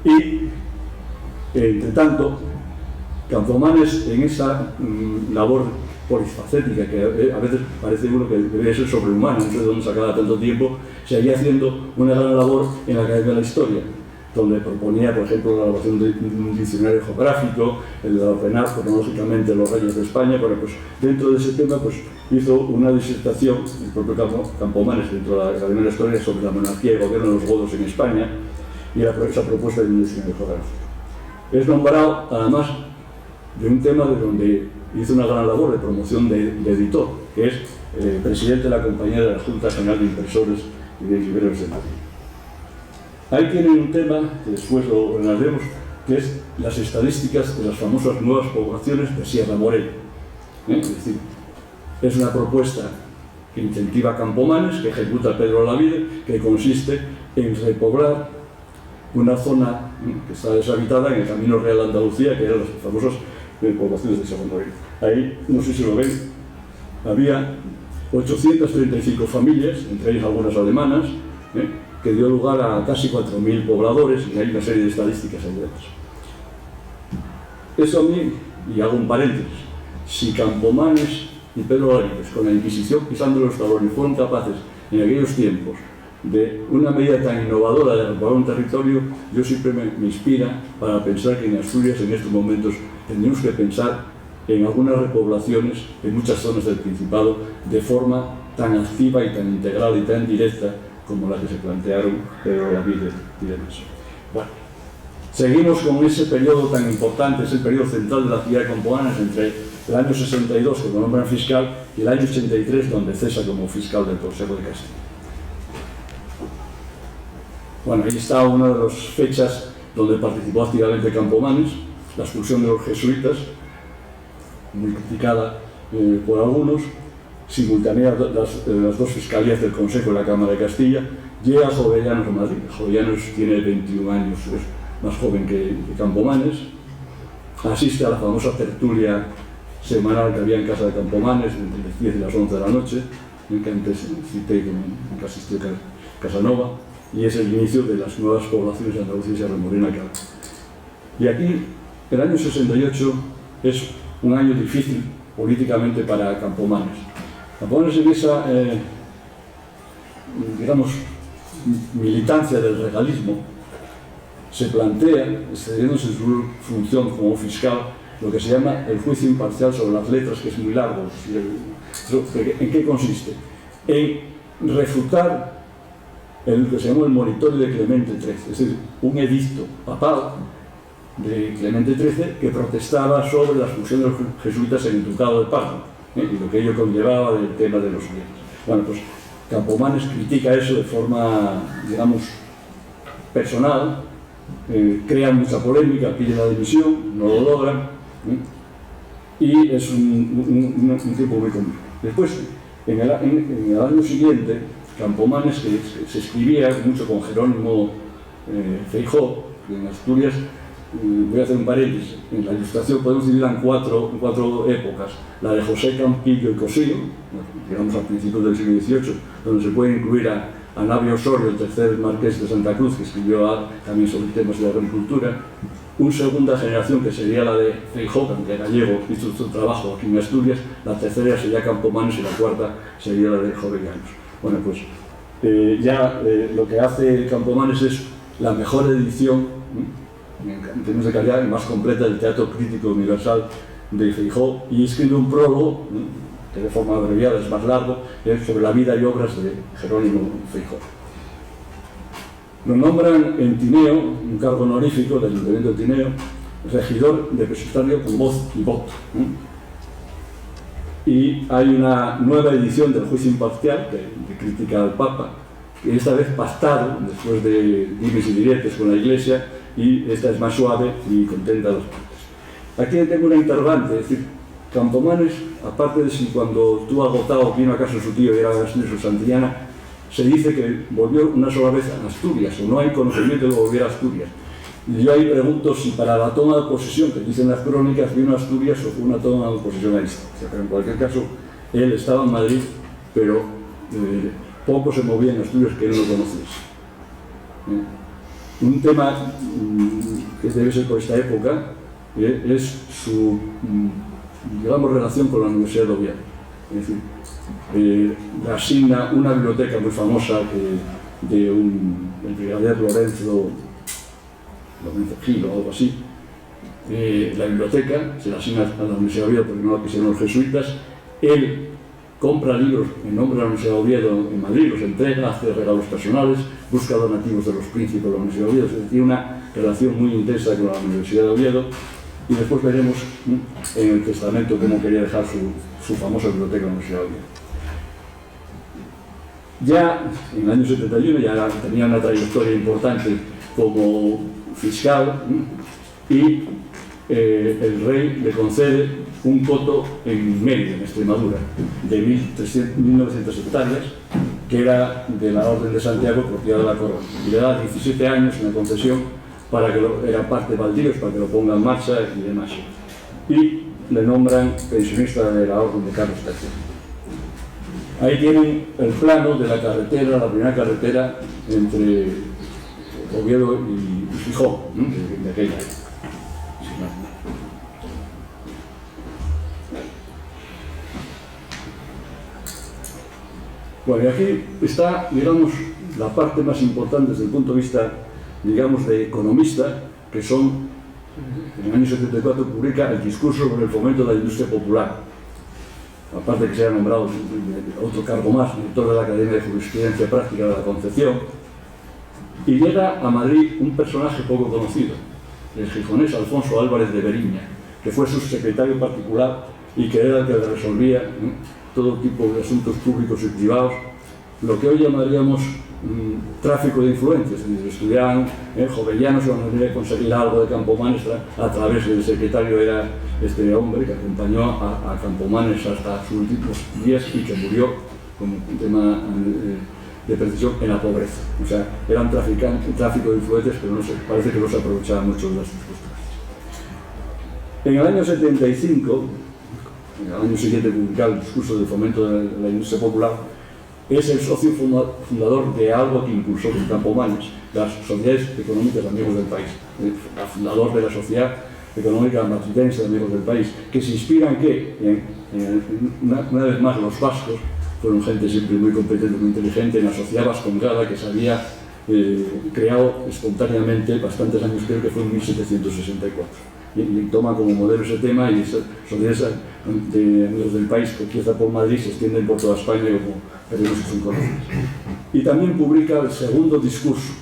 Y, entre tanto, Campomanes, en esa labor polifacética, que a veces parece uno que debería ser sobrehumano, no sé de dónde sacaba tanto tiempo, seguía haciendo una gran labor en la Academia de la Historia, donde proponía, por ejemplo, la elaboración de un diccionario geográfico, el de ordenar cronológicamente los reyes de España. Bueno, pues dentro de ese tema pues, hizo una disertación, el propio Campomanes, dentro de la Academia de la Historia, sobre la monarquía y el gobierno de los godos en España, y esa propuesta de un diccionario geográfico. Es nombrado, además, de un tema de donde hizo una gran labor de promoción de editor, que es presidente de la Compañía de la Junta General de Impresores y de Libreros de Madrid. Ahí tienen un tema, que después lo analizaremos, que es las estadísticas de las famosas nuevas poblaciones de Sierra Morena. Es decir, es una propuesta que incentiva Campomanes, que ejecuta Pedro Olavide, que consiste en repoblar una zona que está deshabitada en el Camino Real de Andalucía, que eran las famosas poblaciones de Segundo Reino. Ahí, no sé si lo ven, había 835 familias, entre ellas algunas alemanas, que dio lugar a casi 4.000 pobladores, y hay una serie de estadísticas ahí dentro. Eso a mí, y hago un paréntesis, si Campomanes y Pedro Olavide, con la Inquisición pisando los talones, fueron capaces en aquellos tiempos de una medida tan innovadora de repoblar un territorio, yo siempre me inspira para pensar que en Asturias en estos momentos tendríamos que pensar en algunas repoblaciones en muchas zonas del Principado de forma tan activa y tan integral y tan directa como la que se plantearon Pedro Olavide y demás. Bueno, seguimos con ese periodo tan importante, es el periodo central de la actividad de Campomanes entre el año 62, cuando nombran fiscal, y el año 83, donde cesa como fiscal del Consejo de Castilla. Bueno, ahí está una de las fechas donde participó activamente Campomanes, la expulsión de los jesuitas, muy criticada por algunos, simultánea las dos fiscalías del Consejo de la Cámara de Castilla. Llega Jovellanos a Madrid. Jovellanos tiene 21 años, es más joven que Campomanes. Asiste a la famosa tertulia semanal que había en casa de Campomanes, entre las 10 y las 11 de la noche, que antes cité que asistió Casanova, y es el inicio de las nuevas poblaciones de Andalucía y Sierra Morena que hay. Y aquí, el año 68 es un año difícil políticamente para Campomanes. Campomanes en esa, digamos, militancia del regalismo se plantea, excediéndose en su función como fiscal, lo que se llama el juicio imparcial sobre las letras, que es muy largo. ¿En qué consiste? En refutar lo que se llamó el monitorio de Clemente XIII, es decir, un edicto papal de Clemente XIII que protestaba sobre la expulsión de los jesuitas en el Ducado de Parma, y lo que ello conllevaba del tema de los bienes. Bueno, pues Campomanes critica eso de forma, digamos, personal, crean mucha polémica, piden la dimisión, no lo logran, y es un tiempo muy complicado. Después, en el año siguiente, Campomanes, que se escribía mucho con Jerónimo Feijóo, en Asturias, voy a hacer un paréntesis, en la Ilustración podemos dividirla en cuatro épocas: la de José Campillo y Cosío, digamos a principios del siglo XVIII, donde se puede incluir a Navio Osorio, el tercer marqués de Santa Cruz, que escribió también sobre temas de agricultura. Una segunda generación, que sería la de Feijóo, que gallego hizo su trabajo aquí en Asturias. La tercera sería Campomanes y la cuarta sería la de Jovellanos. Bueno, pues lo que hace Campomanes es la mejor edición, en términos de calidad, y más completa del Teatro Crítico Universal de Feijóo, y escribe un prólogo, que de forma abreviada es más largo, sobre la vida y obras de Jerónimo Feijóo. Lo nombran en Tineo, un cargo honorífico del Ayuntamiento de Tineo, regidor depositario con voz y voto. Y hay una nueva edición del Juicio Imparcial, de crítica al Papa, que esta vez pactado, después de dimes y diretes con la Iglesia, y esta es más suave y contenta a las partes. Aquí tengo una interrogante, es decir, Campomanes, aparte de si cuando estuvo agotado vino a casa de su tío y era su Santillana, se dice que volvió una sola vez a Asturias, o no hay conocimiento de que volviera a Asturias. Y yo ahí pregunto si para la toma de posesión, que dicen las crónicas, vino a Asturias o fue una toma de posesión a distancia. Pero en cualquier caso, él estaba en Madrid, pero poco se movía en Asturias que él no conociese. Un tema que debe ser por esta época es su, digamos, relación con la Universidad de Oviedo. Es decir, asigna una biblioteca muy famosa de el brigadier Lorenzo Gil o algo así. La biblioteca se la asigna a la Universidad de Oviedo porque no la quisieron los jesuitas. Él compra libros en nombre de la Universidad de Oviedo en Madrid, los entrega, hace regalos personales, busca donativos de los príncipes de la Universidad de Oviedo. Tiene una relación muy intensa con la Universidad de Oviedo, y después veremos en el testamento cómo quería dejar su famosa biblioteca en la Universidad de Oviedo. Ya en el año 71 ya tenía una trayectoria importante como fiscal, y el rey le concede un coto en Mérida, en Extremadura, de 1900 hectáreas, que era de la Orden de Santiago propiedad de la corona. Y le da 17 años una concesión para que era parte de baldíos, para que lo ponga en marcha y demás. Y le nombran pensionista de la Orden de Carlos III. Ahí tienen el plano de la carretera, la primera carretera entre Oviedo y Gijón, ¿no? de aquella. Bueno, y aquí está, digamos, la parte más importante desde el punto de vista, digamos, de economista, que son, en el año 74 publica el discurso sobre el fomento de la industria popular. Aparte que se ha nombrado otro cargo más, director de la Academia de Jurisprudencia Práctica de la Concepción, y llega a Madrid un personaje poco conocido, el gijonés Alfonso Álvarez de Beriña, que fue su secretario particular y que era el que resolvía todo tipo de asuntos públicos y privados, lo que hoy llamaríamos tráfico de influencias. Estudiaban jovellanos, iban a venir a conseguir algo de Campomanes a través del secretario, era este hombre que acompañó a Campomanes hasta sus últimos días y que murió como un tema de precisión en la pobreza. O sea, eran tráfico de influencias, pero parece que no se aprovechaban mucho de las circunstancias. En el año 75, en el año siguiente publicar el discurso de fomento de la industria popular, es el socio fundador de algo que impulsó con Campomanes, las sociedades económicas de amigos del país, el fundador de la Sociedad Económica Matritense de Amigos del País, que se inspira en que, una vez más, los vascos fueron gente siempre muy competente, muy inteligente, en la sociedad vascongada que se había creado espontáneamente bastantes años, creo que fue en 1764. Y toma como modelo ese tema, y esas sociedades de amigos del país que empieza por Madrid se extienden por toda España como tenemos que son conocidos. Y también publica el segundo discurso,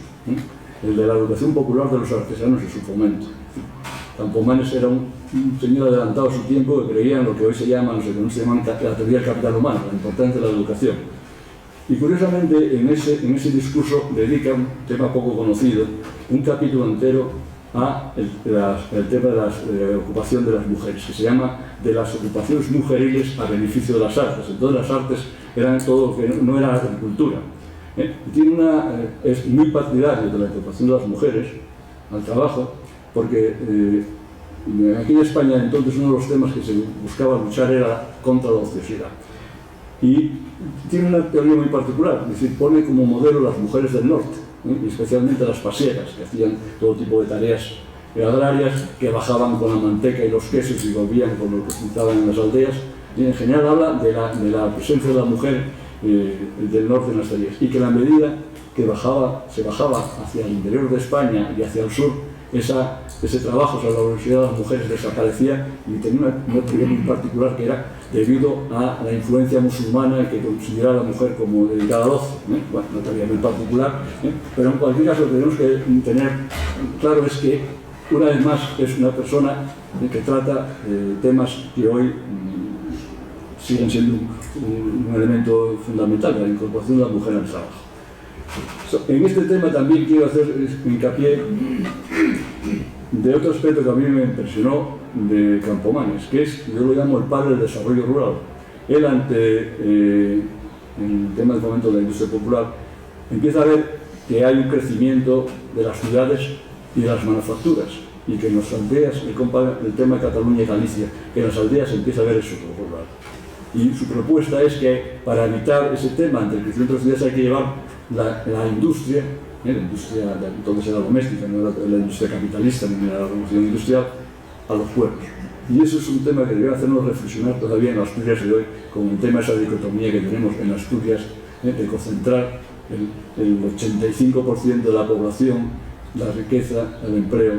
el de la educación popular de los artesanos y su fomento. Campomanes era un señor adelantado a su tiempo que creía en lo que hoy se llama, los economistas llaman la teoría del capital humano, la importancia de la educación. Y curiosamente en ese discurso dedica un tema poco conocido, un capítulo entero a el tema de la ocupación de las mujeres, que se llama de las ocupaciones mujeriles a beneficio de las artes. Entonces las artes eran todo lo que no era agricultura. Es muy partidario de la ocupación de las mujeres al trabajo, porque aquí en España entonces uno de los temas que se buscaba luchar era contra la ociosidad. Y tiene una teoría muy particular, es decir, pone como modelo las mujeres del norte, y especialmente las pasieras, que hacían todo tipo de tareas agrarias, que bajaban con la manteca y los quesos y volvían con lo que pintaban en las aldeas. Y en general habla de la presencia de la mujer del norte en las tareas, y que en la medida que se bajaba hacia el interior de España y hacia el sur, ese trabajo sobre la universidad de las mujeres desaparecía, y tenía una teoría muy particular que era debido a la influencia musulmana que consideraba a la mujer como dedicada al ocio. Bueno, una teoría muy particular, pero en cualquier caso lo que tenemos que tener claro es que una vez más es una persona que trata temas que hoy siguen siendo un elemento fundamental, la incorporación de la mujer al trabajo. En este tema también quiero hacer hincapié de otro aspecto que a mí me impresionó de Campomanes, que es, yo lo llamo el padre del desarrollo rural. Él, ante el tema del fomento de la industria popular, empieza a ver que hay un crecimiento de las ciudades y de las manufacturas, y que en las aldeas, y compara el tema de Cataluña y Galicia, que en las aldeas se empieza a ver eso rural. Y su propuesta es que para evitar ese tema entre el crecimiento de las ciudades hay que llevar la industria, la industria entonces era doméstica, no era la industria capitalista ni era la revolución industrial, a los pueblos. Y eso es un tema que debe hacernos reflexionar todavía en Asturias de hoy, con el tema de esa dicotomía que tenemos en Asturias, de concentrar el 85% de la población, la riqueza, el empleo,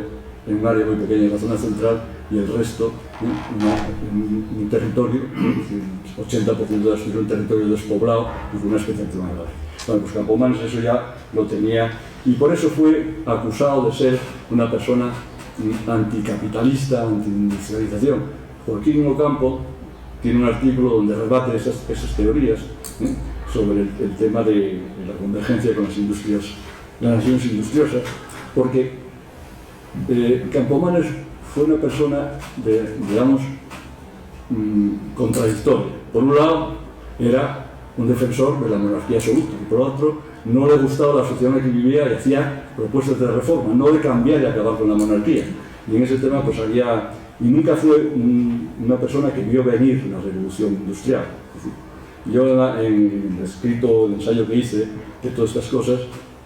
en un área muy pequeña, en la zona central, y el resto en un territorio, el 80% de Asturias, un territorio despoblado y con una especialización agraria. Bueno, pues Campomanes eso ya lo tenía, y por eso fue acusado de ser una persona anticapitalista, antiindustrialización. Joaquín Ocampo tiene un artículo donde rebate esas teorías sobre el tema de la convergencia con las industrias, las naciones industriosas, porque Campomanes fue una persona, digamos, contradictoria. Por un lado, era un defensor de la monarquía absoluta, y por otro, no le gustaba la sociedad en la que vivía y hacía propuestas de reforma, no de cambiar y acabar con la monarquía. Y en ese tema, pues había... Y nunca fue una persona que vio venir la revolución industrial. Es decir, yo en el escrito, el ensayo que hice de todas estas cosas,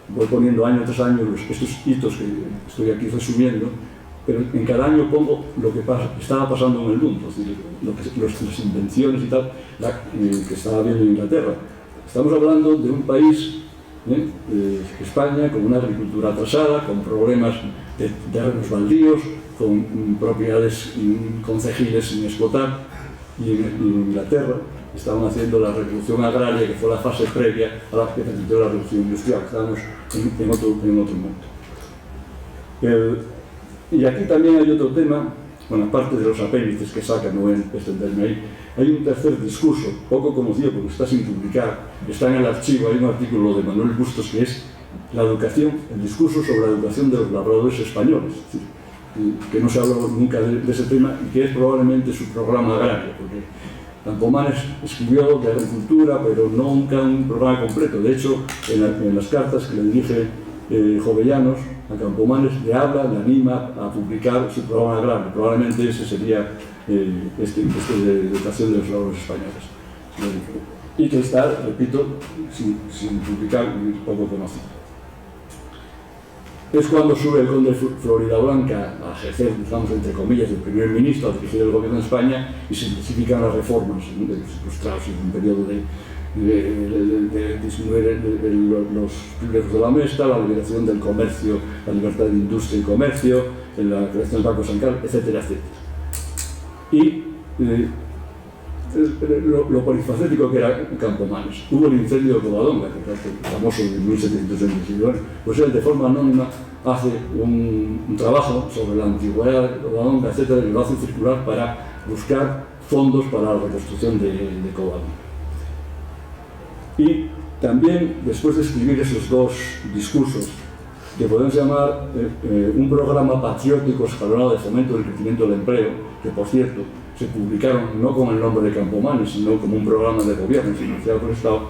voy poniendo año tras año estos hitos que estoy aquí resumiendo, pero en cada año pongo lo que estaba pasando en el mundo, es decir, las invenciones y tal que estaba viendo en Inglaterra. Estamos hablando de un país, España, con una agricultura atrasada, con problemas de terrenos baldíos, con propiedades concejiles sin explotar, y en Inglaterra estaban haciendo la revolución agraria, que fue la fase previa a la que permitió la revolución industrial. Estábamos en otro mundo. Y aquí también hay otro tema, bueno, aparte de los apéndices que sacan, no voy a extenderme ahí, hay un tercer discurso, poco conocido porque está sin publicar, está en el archivo, hay un artículo de Manuel Bustos que es la educación, el discurso sobre la educación de los labradores españoles, es decir, que no se habla nunca de ese tema y que es probablemente su programa agrario, porque Campomanes escribió de agricultura, pero nunca un programa completo. De hecho, en las cartas que le dirige Jovellanos a Campomanes, le habla, le anima a publicar su programa agrario. Probablemente ese sería este de educación de los labradores españoles. Y que está, repito, sin publicar y poco conocido. Es cuando sube el conde Floridablanca a ejercer, digamos, entre comillas, el primer ministro, a dirigir el gobierno de España, y se intensifican las reformas frustradas en un periodo de disminuir los privilegios de la mesta, la liberación del comercio, la libertad de industria y comercio, la creación del Banco Central, etcétera, etcétera. Y lo polifacético que era Campomanes. Hubo el incendio de Covadonga, que es famoso de 1729, pues él de forma anónima hace un trabajo sobre la antigüedad de Covadonga, etcétera, y lo hace circular para buscar fondos para la reconstrucción de Covadonga. Y también, después de escribir esos dos discursos, que podemos llamar un programa patriótico escalonado de fomento del crecimiento del empleo, que por cierto se publicaron no con el nombre de Campomanes, sino como un programa de gobierno financiado por el Estado,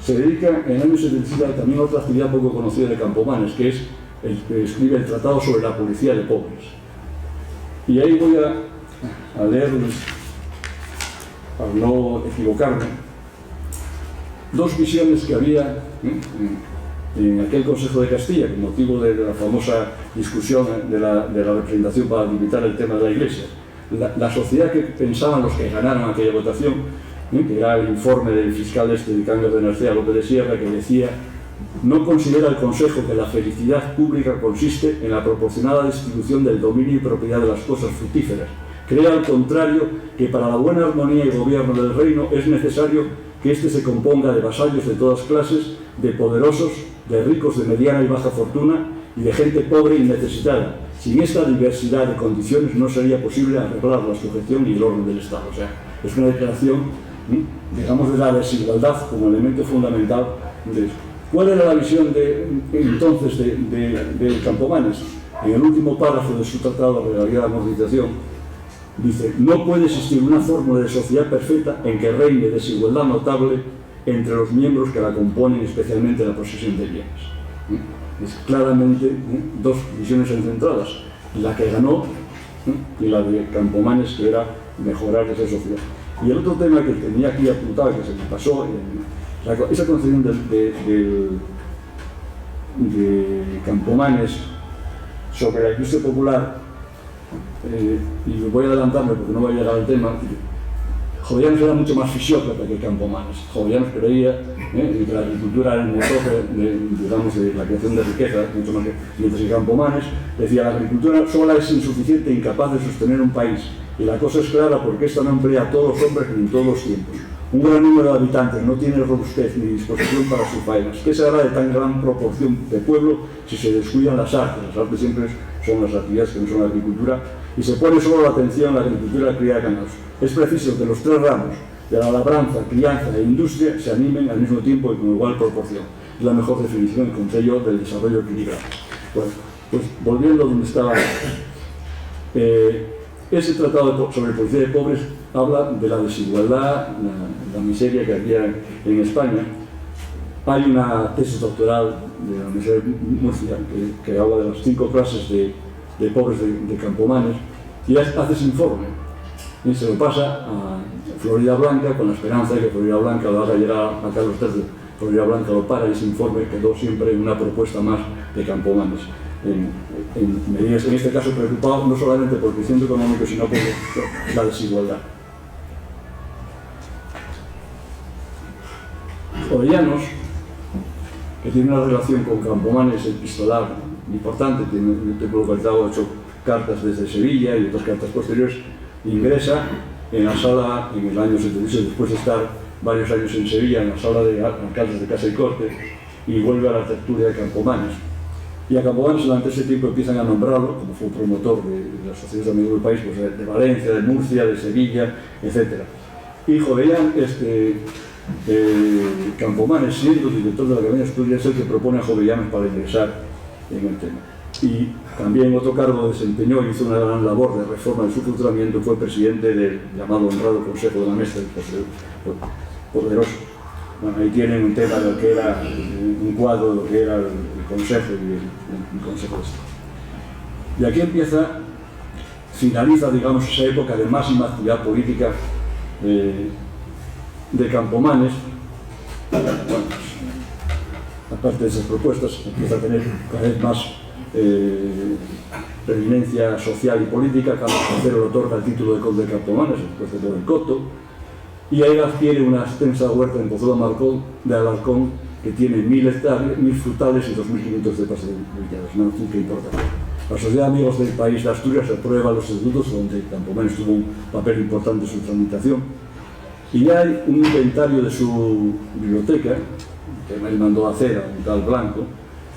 se dedica en el año 77 también a otra actividad poco conocida de Campomanes, que es el que escribe el Tratado sobre la Policía de Pobres. Y ahí voy a leerles, para no equivocarme, dos visiones que había en aquel Consejo de Castilla, con motivo de la famosa discusión de la representación para limitar el tema de la Iglesia. La sociedad que pensaban los que ganaron aquella votación, que era el informe del fiscal de Cangas de Narcea, López de Sierra, que decía: no considera el Consejo que la felicidad pública consiste en la proporcionada distribución del dominio y propiedad de las cosas fructíferas. Cree al contrario que para la buena armonía y gobierno del reino es necesario que éste se componga de vasallos de todas clases, de poderosos, de ricos de mediana y baja fortuna y de gente pobre y necesitada. Sin esta diversidad de condiciones no sería posible arreglar la sujeción y el orden del Estado. O sea, es una declaración, digamos, de la desigualdad como elemento fundamental de esto. ¿Cuál era la visión entonces de Campomanes? En el último párrafo de su tratado de Realidad de Amortización, dice: no puede existir una fórmula de sociedad perfecta en que reine desigualdad notable entre los miembros que la componen, especialmente la posesión de bienes. Es claramente dos visiones encentradas, la que ganó y la de Campomanes, que era mejorar esa sociedad. Y el otro tema que tenía aquí apuntado, que se me pasó, esa concepción de Campomanes sobre la industria popular, y voy a adelantarme porque no voy a llegar al tema. Jovellanos era mucho más fisiócrata que Campomanes. Jovellanos creía que la agricultura era el motor de la creación de riqueza, mucho más que, mientras que Campomanes decía: la agricultura sola es insuficiente e incapaz de sostener un país, y la cosa es clara porque esta no emplea a todos los hombres ni en todos los tiempos. Un gran número de habitantes no tiene robustez ni disposición para sus faenas. ¿Qué se hará de tan gran proporción de pueblo si se descuidan las artes? Las artes siempre son las actividades que no son la agricultura, y se pone solo la atención en la agricultura y la cría de ganados. Es preciso que los tres ramos de la labranza, crianza e industria se animen al mismo tiempo y con igual proporción. Es la mejor definición que encontré yo del desarrollo equilibrado. Bueno, pues volviendo a donde estaba, Ese tratado sobre policía de pobres habla de la desigualdad, la miseria que había en España. Hay una tesis doctoral de la Universidad de Murcia que habla de las 5 clases de pobres de Campomanes, y hace ese informe y se lo pasa a Florida Blanca con la esperanza de que Florida Blanca lo haga llegar a Carlos III. Florida Blanca lo para y ese informe quedó siempre en una propuesta más de Campomanes. En este caso preocupado no solamente por el crecimiento económico, sino por la desigualdad. Jovellanos, que tiene una relación con Campomanes epistolar importante, tengo localizado 8 cartas desde Sevilla y otras cartas posteriores, ingresa en la sala en el año 76, después de estar varios años en Sevilla, en la sala de alcaldes de Casa y Corte, y vuelve a la tertulia de Campomanes. Y a Campomanes durante ese tiempo empiezan a nombrarlo, como fue promotor de las sociedades de amigos del país, pues de Valencia, de Murcia, de Sevilla, etc. Y Jovellán, Campomanes, siendo director de la Academia de Estudios, es el que propone a Jovellanos para ingresar en el tema. Y también otro cargo desempeñó y hizo una gran labor de reforma de su funcionamiento, fue presidente del llamado honrado Consejo de la Mesa, el poderoso. Bueno, ahí tienen un tema de lo que era un cuadro de lo que era el Consejo y el Consejo de Estado. Y aquí finaliza, digamos, esa época de máxima actividad política de Campomanes. Bueno, pues, aparte de esas propuestas, empieza a tener cada vez más preeminencia social y política. Carlos III le otorga el título de conde de Campomanes, después de todo el coto, y ahí adquiere una extensa huerta en Pozuelo de Alarcón que tiene 1000 hectáreas, 1000 frutales y 2500 cepas de villados, una finca importante. La Sociedad de Amigos del País de Asturias aprueba los estatutos, donde Campomanes tuvo un papel importante en su tramitación, y hay un inventario de su biblioteca que él mandó a hacer a un tal Blanco,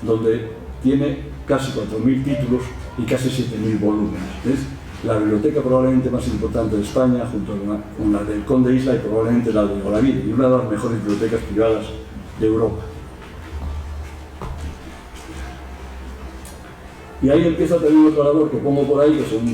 donde tiene casi 4000 títulos y casi 7000 volúmenes. ¿Ves? La biblioteca probablemente más importante de España, junto con la del Conde Isla y probablemente la de Olavide, y una de las mejores bibliotecas privadas de Europa. Y ahí empieza también otra labor que pongo por ahí, que son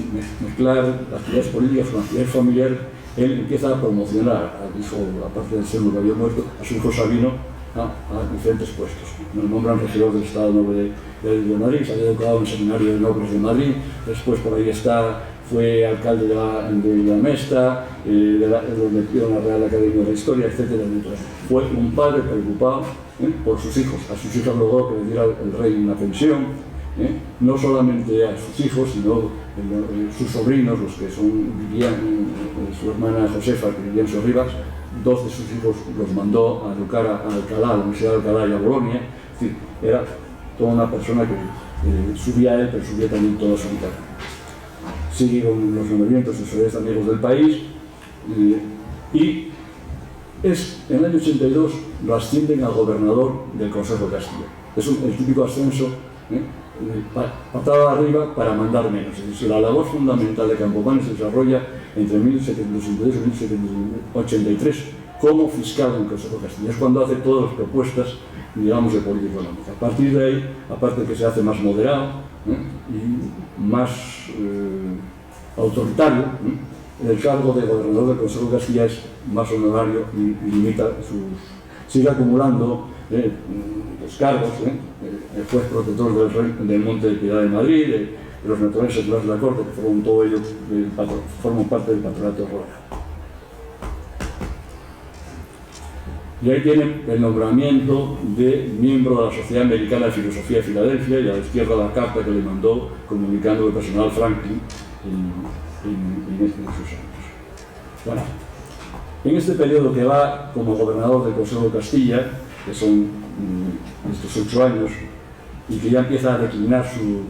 mezclar las actividades políticas con la actividad familiar. Él empieza a promocionar al hijo, aparte del sermo que había muerto, a su hijo Sabino a diferentes puestos. Lo nombran regidor del Estado Noble de Madrid, se había educado en el Seminario de Nobles de Madrid, después por ahí fue alcalde de la Mesta, lo metió en la Real Academia de la Historia, etc. Fue un padre preocupado por sus hijos. A sus hijas logró que le diera el rey una pensión, no solamente a sus hijos, sino sus sobrinos, los que vivían, su hermana Josefa, que vivía en Sorribas, 2 de sus hijos los mandó a educar a Alcalá, a la Universidad de Alcalá y a Bolonia. Es decir, era toda una persona que subía a él, pero subía también toda su vida. Siguieron los nombramientos de sociedades de amigos del país y en el año 82 lo ascienden al gobernador del Consejo de Castilla. Es el típico ascenso, patada arriba para mandar menos. Es decir, la labor fundamental de Campomanes se desarrolla entre 1782 y 1783 como fiscal del Consejo de Castilla. Es cuando hace todas las propuestas, digamos, de política económica. A partir de ahí, aparte que se hace más moderado y más autoritario, el cargo de gobernador del Consejo de Castilla es más honorario y limita sigue acumulando los cargos. Fue protector del Monte de Piedad de Madrid, de los naturales seculares de la corte, que forman todo ello, forman parte del patronato royal. Y ahí tienen el nombramiento de miembro de la Sociedad Americana de Filosofía de Filadelfia, y a la izquierda la carta que le mandó comunicando el personal Franklin en esos años. Bueno, en este periodo que va como gobernador del Consejo de Castilla, que son estos 8 años, y que ya empieza a declinar su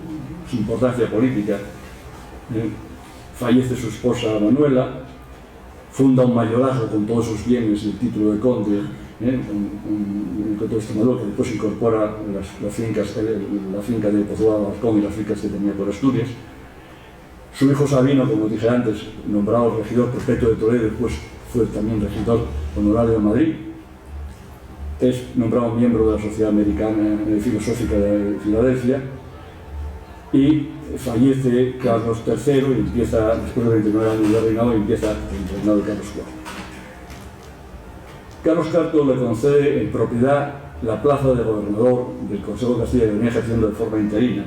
importancia política, fallece su esposa Manuela, funda un mayorazgo con todos sus bienes y el título de conde, un conde de Extremadura, que después incorpora las fincas, la finca de Pozuelo de Alarcón y las fincas que tenía por Asturias. Su hijo Sabino, como dije antes, nombrado regidor prefecto de Toledo, después fue también regidor honorario de Madrid. Es nombrado miembro de la Sociedad Americana Filosófica de Filadelfia y fallece Carlos III y empieza, después de 29 años de reinado, empieza el reinado de Carlos IV. Carlos IV le concede en propiedad la plaza de gobernador del Consejo de Castilla, que venía ejerciendo de forma interina.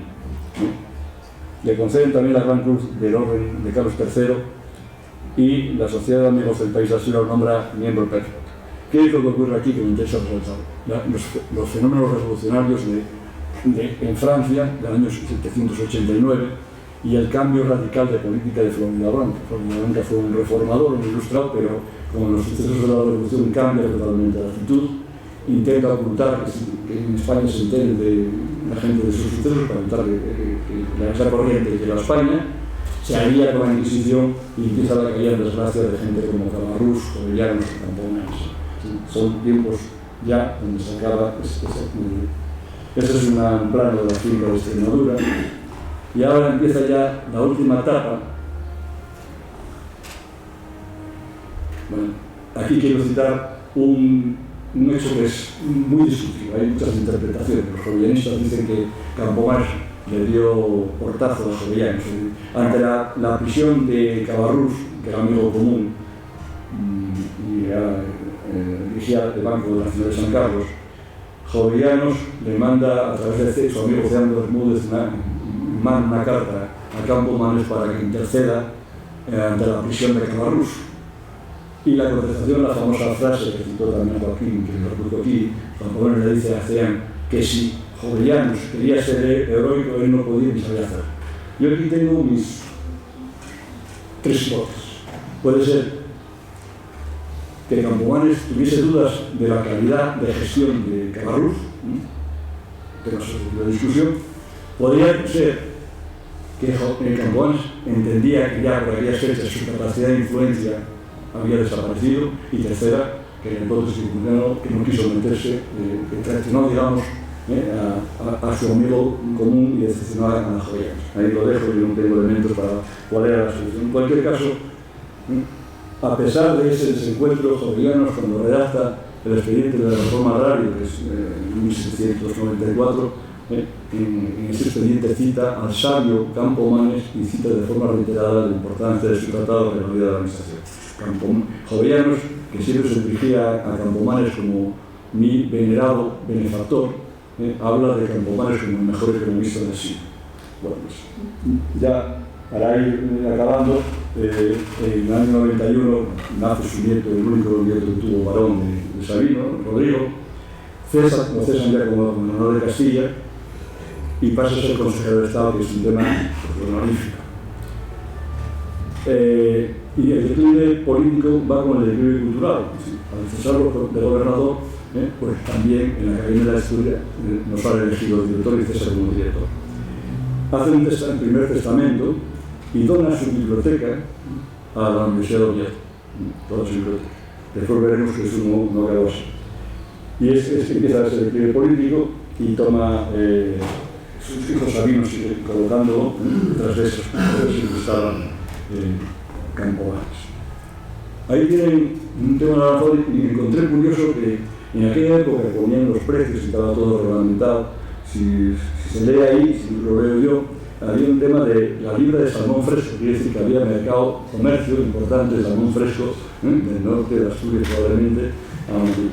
Le conceden también la Gran Cruz del Orden de Carlos III y la Sociedad de Amigos del País Así lo nombra miembro perpetuo. ¿Qué es lo que ocurre aquí que me interesa resaltar? Los fenómenos revolucionarios en Francia del año 1789 y el cambio radical de política de Florida Blanca. Florida Blanca fue un reformador, un ilustrado, pero con los sucesos de la revolución cambia totalmente la actitud, intenta ocultar que en España se entere de la gente de sus sucesos para evitar que esa corriente que llega a España, se alía con la Inquisición y empieza la caída en desgracia de gente como Cabarrús, Jovellanos y Campomanes. Son tiempos ya donde se acaba ese es un plano de la finca de Extremadura y ahora empieza ya la última etapa. Bueno, aquí quiero citar un hecho que es muy discutido, hay muchas interpretaciones. Los jovellanistas dicen que Campomanes le dio portazo a los jovellanos ante la prisión de Cabarrús, que era amigo común y dirigía el Banco de la Ciudad de San Carlos. Jovellanos le manda a través de su amigo José Bermúdez una carta a Campomanes para que interceda ante la prisión de Cabarrús. Y la contestación, la famosa frase que citó también Joaquín, que lo recuerdo aquí, Campomanes le dice a Ceán que si Jovellanos quería ser heroico, él no podía ni sabía hacerlo. Yo aquí tengo mis tres hipótesis. Puede ser que Campomanes tuviese dudas de la calidad de gestión de Cabarrús, temas de discusión. Podría ser que Campomanes entendía que ya por aquellas fechas su capacidad de influencia había desaparecido, y tercera, que en el hipótesis que no quiso meterse, que traicionó, digamos, a su amigo común y decepcionó a la Jovellanos. Ahí lo dejo, yo no tengo elementos para cuál era la solución. En cualquier caso, a pesar de ese desencuentro, Jovellanos, cuando redacta el expediente de la reforma agraria, que es en 1794, en ese expediente cita al sabio Campomanes y cita de forma reiterada la importancia de su tratado de la vida de la administración. Jovellanos, que siempre se dirigía a Campomanes como mi venerado benefactor, habla de Campomanes como el mejor economista del siglo. Bueno, pues ya para ir acabando, en el año 91 nace su nieto, el único nieto que tuvo varón de Sabino, Rodrigo. Lo cesan ya como gobernador de Castilla y pasa a ser consejero de Estado, que es un tema honorífico. Y el declive político va con el declive cultural. Al cesarlo de gobernador, pues también en la Academia de la Historia nos ha elegido director y César como director. Hace un primer testamento y dona su biblioteca a la Universidad de Oviedo, toda su biblioteca. Después veremos que eso no quedó así. Y empieza ese declive político y toma sus hijos sabinos colocándolo detrás de esos que estaban Campomanes. Ahí tienen un tema de la razón, y me encontré curioso que en aquella época ponían los precios y estaba todo reglamentado. Si se lee ahí, si lo veo yo, había un tema de la libra de salmón fresco, quiere decir que había mercado, comercio importante de salmón fresco del norte de Asturias probablemente,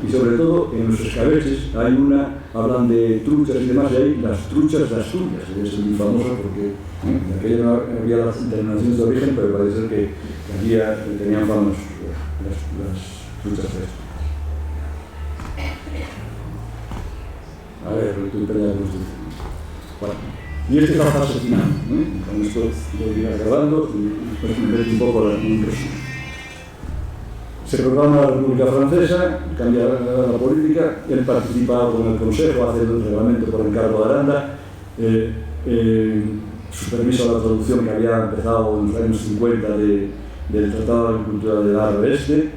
y sobre todo en los escabeches hablan de truchas y demás, y hay las truchas de Asturias, que es muy famosa porque en aquella no había las denominaciones de origen, pero parece ser que aquí tenían fama las truchas de Asturias. A ver, estoy peleando con esto. Bueno, y esta es la fase final, con esto voy a ir acabando y después me meto un poco la impresión. Se proclama la República Francesa, cambia la política, él participa con el Consejo, hace el reglamento por encargo de Aranda, su permiso a la traducción que había empezado en los años 50 del Tratado de Agricultura del Ar-Oeste,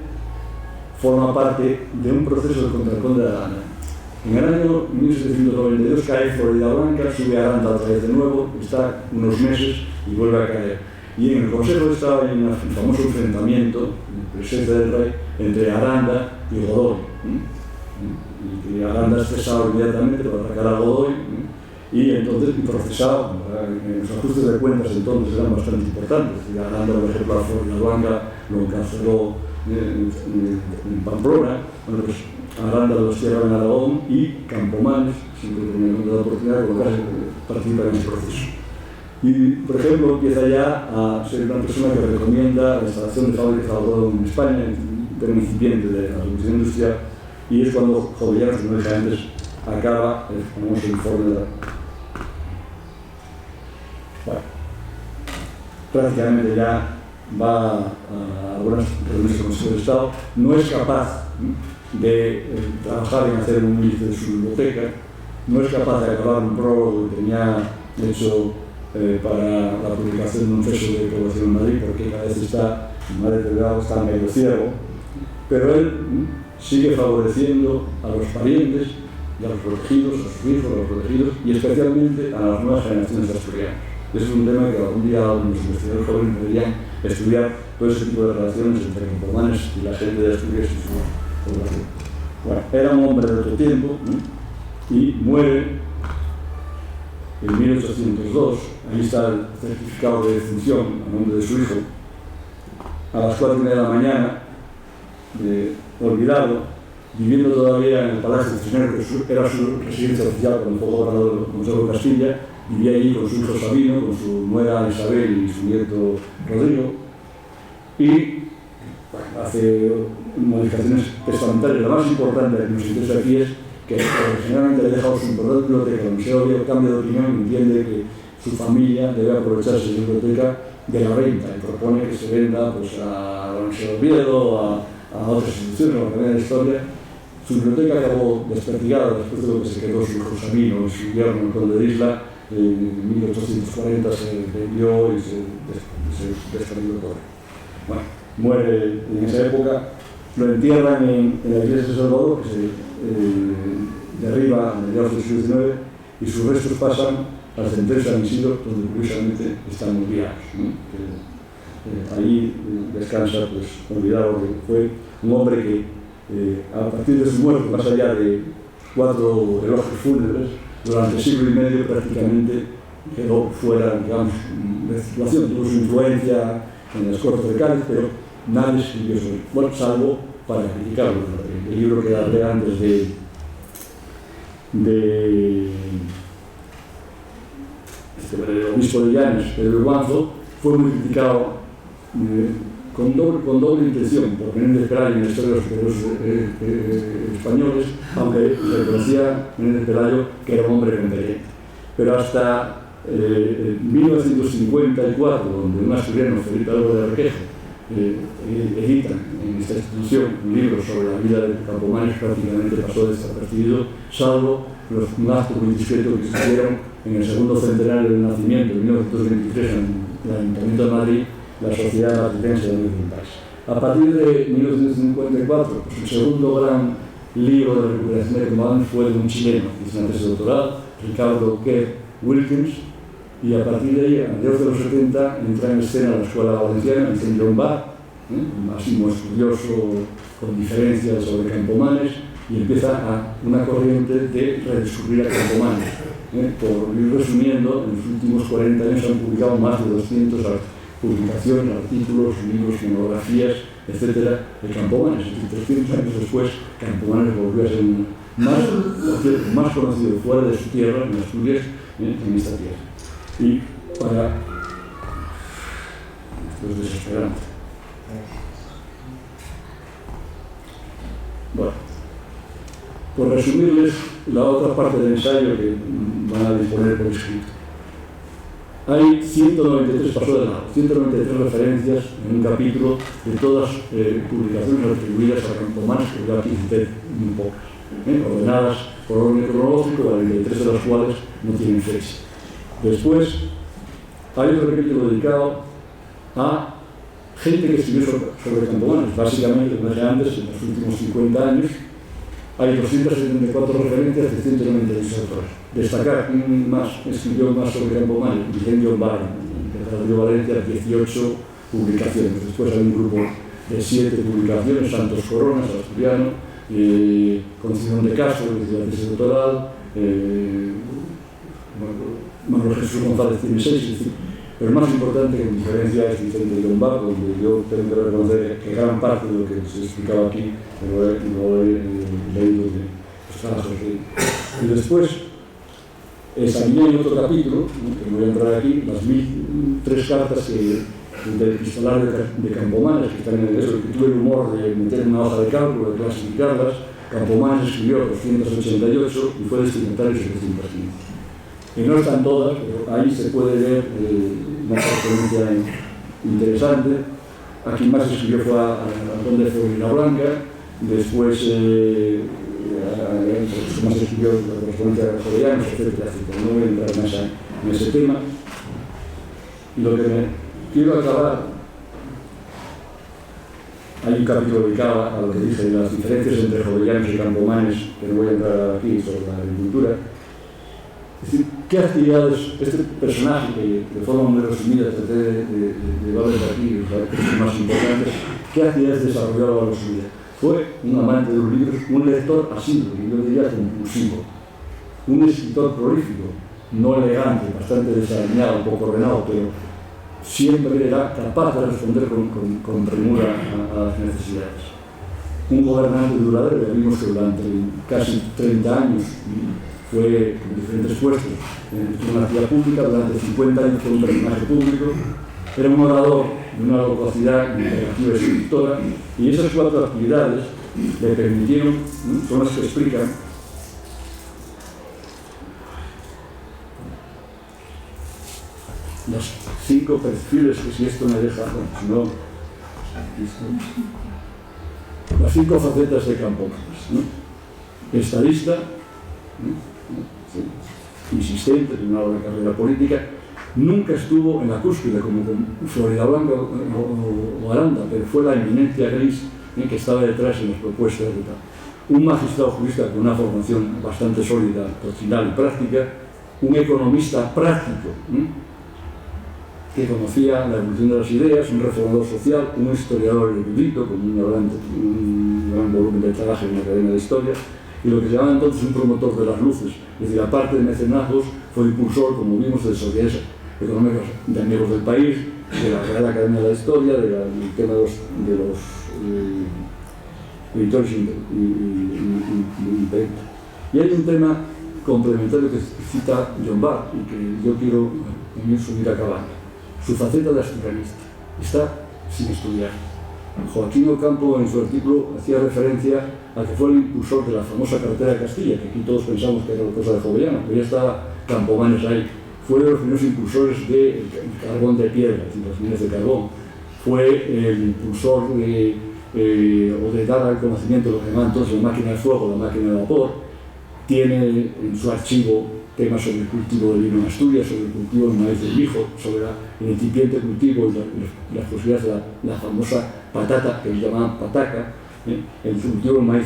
forma parte de un proceso de contraconde de Aranda. En el año 1792 cae Florida Blanca, sube a Aranda otra vez de nuevo, está unos meses y vuelve a caer. Y en el Consejo estaba en un famoso enfrentamiento, en presencia del rey, entre Aranda y Godoy. Y que Aranda es cesado inmediatamente para atacar a Godoy, y entonces procesado. Los ajustes de cuentas entonces eran bastante importantes. Y Aranda, por ejemplo, a Floridablanca lo encarceló en Pamplona. Bueno, pues Aranda los cierra en Aragón y Campomanes, siempre tenía la oportunidad de colocarse, participar en ese proceso. Y, por ejemplo, empieza ya a ser una persona que recomienda la instalación de fábricas de algodón en España, pero incipiente de la revolución industrial, y es cuando Jovellanos, como dije antes, acaba el famoso informe de bueno, prácticamente ya va a algunas reuniones del Consejo de Estado, no es capaz de trabajar en hacer un índice de su biblioteca, no es capaz de acabar un prólogo que tenía hecho para la publicación de un censo de población en Madrid, porque cada vez está, Madre Delgado está medio ciego, pero él sigue favoreciendo a los parientes y a los protegidos, a sus hijos, a los protegidos, y especialmente a las nuevas generaciones de asturianos. Ese es un tema que algún día los investigadores jóvenes deberían estudiar, todo ese tipo de relaciones entre campomanes y la gente de Asturias y su población. Bueno, era un hombre de otro tiempo, y muere en 1802, ahí está el certificado de defunción a nombre de su hijo, a las 4:30 de la mañana, olvidado, viviendo todavía en el Palacio de Cisneros, que era su residencia oficial cuando fue gobernador del Consejo de Castilla, vivía allí con su hijo Sabino, con su nuera Isabel y su nieto Rodrigo, y bueno, hace modificaciones testamentarias. La más importante que nos interesa aquí es que generalmente le ha dejado su importante biblioteca. El Museo Oviedo cambia de opinión y entiende que su familia debe aprovecharse de la biblioteca de la venta y propone que se venda pues, a la Museo Oviedo, a otras instituciones, a la Academia de Historia. Su biblioteca acabó desperdigada después de lo que se quedó su hijo Sabino y su yerno, el conde de Isla. En 1840 se vendió y se desperdigó todo. Bueno, muere en esa época, lo entierran en la iglesia de Salvador, que se derriba a mediados del siglo XIX, y sus restos pasan al cementerio de San Isidro, donde curiosamente están olvidados, ¿no? Ahí descansa, pues, olvidado, que fue un hombre que a partir de su muerte, más allá de 4 elogios fúnebres, durante siglo y medio prácticamente quedó fuera, digamos, de circulación. Tuvo su influencia en las Cortes de Cádiz, pero nadie escribió sobre él, bueno, salvo para criticarlo. El libro que hablé antes del obispo de Llanes, Pedro Guanzo, fue muy criticado con doble intención, por Menéndez Pelayo en la historia de los escritores españoles, aunque reconocía Menéndez Pelayo que era un hombre competente. Pero hasta 1954, donde un asturiano, Felipe Álvaro de Requejo, edita en esta institución un libro sobre la vida de Campomanes, prácticamente pasó desapercibido, salvo un acto muy discreto que se hicieron en el segundo centenario del nacimiento, en 1923, en el Ayuntamiento de Madrid, la Sociedad Matritense de País. A partir de 1954, pues, el segundo gran libro de recuperación de Campomanes fue de un chileno, que hizo una tesis doctoral, Ricardo Kerr Wilkins, y a partir de ahí, a mediados de los 70, entra en escena la Escuela Valenciana, Vicente Lombard, un máximo estudioso con diferencias sobre Campomanes, y empieza una corriente de redescubrir a Campomanes. Por ir resumiendo, en los últimos 40 años se han publicado más de 200 publicaciones, artículos, libros, monografías, etcétera, de Campomanes. Y 300 años después, Campomanes volvió a ser más conocido fuera de su tierra, en Asturias, en esta tierra. Y para... Esto es desesperante. Bueno, por resumirles la otra parte del ensayo que van a disponer por escrito. Hay 193, pasó de lado, 193 referencias en un capítulo de todas publicaciones atribuidas a Campomanes, que yo aquí cité muy pocas, ordenadas por orden cronológico, 43 de las cuales no tienen fecha. Después, hay otro capítulo dedicado a gente que escribió sobre Campomanes, básicamente, como dije antes, en los últimos 50 años. Hay 274 referencias de 196 autores. Destacar quién más escribió más sobre Campomanes, Vicente Lombard, en Radio Valencia, 18 publicaciones. Después hay un grupo de 7 publicaciones, Santos Coronas, asturiano, Concepción de Castro, que es la tesis doctoral, Manuel Jesús González tiene 6, es decir, pero más importante que mi diferencia es Vicente Llombart, donde yo tengo que reconocer que gran parte de lo que se explicaba aquí lo he leído de los trabajos de él. Y después examiné en otro capítulo, que no voy a entrar aquí, las 1003 cartas del epistolar de Campomanes, que están en eso, que tuve el humor de meter en una hoja de cálculo, de clasificarlas. Campomanes escribió 288 y fue destinatario de 715. Y no están todas, pero ahí se puede ver una referencia interesante. A quien más escribió fue a Antón de Florina Blanca, después más escribió la correspondencia de Jovellanos, etcétera, etcétera. No voy a entrar más en ese tema. Y lo que me quiero acabar, hay un capítulo dedicado a lo que dije de las diferencias entre Jovellanos y Campomanes, que no voy a entrar aquí sobre la agricultura. Es decir, ¿qué actividades este personaje, que de forma muy resumida traté de llevarles aquí los aspectos más importantes, qué actividades desarrollaba en su vida? Fue un amante de los libros, un lector asiduo, yo diría compulsivo, un escritor prolífico, no elegante, bastante desalineado, un poco ordenado, pero siempre era capaz de responder con premura a las necesidades. Un gobernante duradero, ya vimos que durante casi 30 años fue con diferentes puestos en una actividad pública, durante 50 años fue un personaje público, era un orador de una locuacidad interactiva y seductora, y esas 4 actividades le permitieron, son las que explican los 5 perfiles, que si esto me deja, bueno, si no, las 5 facetas de Campomanes, ¿no? Estadista, ¿no? Sí, insistente en una larga carrera política, nunca estuvo en la cúspide como con Florina Blanca o Aranda, pero fue la eminencia gris que estaba detrás en las propuestas de tal. Un magistrado jurista con una formación bastante sólida, doctrinal y práctica, un economista práctico, que conocía la evolución de las ideas, un reformador social, un historiador erudito con un gran volumen de trabajo en la Academia de Historia, y lo que se llamaba entonces un promotor de las luces. Es decir, aparte de mecenazgos, fue impulsor, como vimos, de sociedades económicas de amigos del país, de la Real Academia de la Historia, del tema de los editores y imprenta. Y hay un tema complementario que cita Llombart y que yo quiero también subir a acabar. Su faceta de asturianista está sin estudiar. Joaquín Ocampo, en su artículo, hacía referencia a que fue el impulsor de la famosa carretera de Castilla, que aquí todos pensamos que era una cosa de Jovellanos, pero ya estaba Campomanes ahí. Fue de los primeros impulsores del carbón de piedra, es decir, las minas de carbón. Fue el impulsor o de dar al conocimiento de lo que llamaban entonces la máquina de fuego, la máquina de vapor. Tiene en su archivo temas sobre el cultivo del vino en Asturias, sobre el cultivo del maíz del mijo, sobre el incipiente cultivo y las posibilidades de la famosa patata, que llamaban pataca, el cultivo del maíz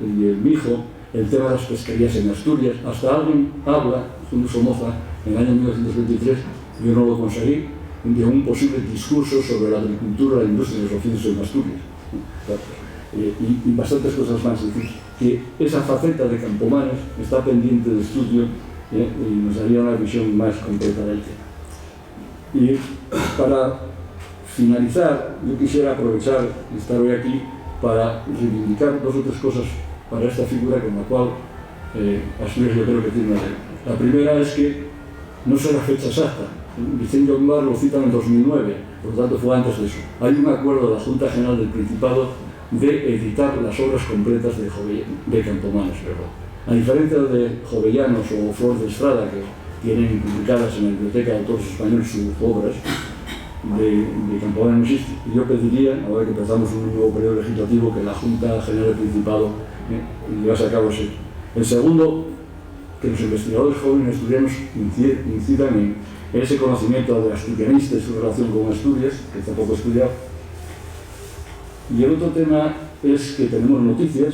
y el mijo, el tema de las pesquerías en Asturias. Hasta alguien habla, Julio Somoza, en el año 1923, yo no lo conseguí, de un posible discurso sobre la agricultura, la industria y los oficios en Asturias. Y bastantes cosas más. Es decir, que esa faceta de Campomanes está pendiente de estudio y nos daría una visión más completa del tema. Y para finalizar, yo quisiera aprovechar estar hoy aquí para reivindicar 2 o 3 cosas para esta figura con la cual Asturias yo creo que tiene una ley. La primera es que no sé la fecha exacta. Vicente Llombart lo cita en el 2009, por lo tanto fue antes de eso. Hay un acuerdo de la Junta General del Principado de editar las obras completas de Campomanes. A diferencia de Jovellanos o Flor de Estrada, que tienen publicadas en la Biblioteca de Autores Españoles sus obras, de Campomanes no existe. Y yo pediría, ahora que empezamos un nuevo periodo legislativo, que la Junta General del Principado llevase a cabo ese. El segundo, que los investigadores jóvenes asturianos incidan en ese conocimiento de asturianista y su relación con Asturias, que tampoco he estudiado. Y el otro tema es que tenemos noticias,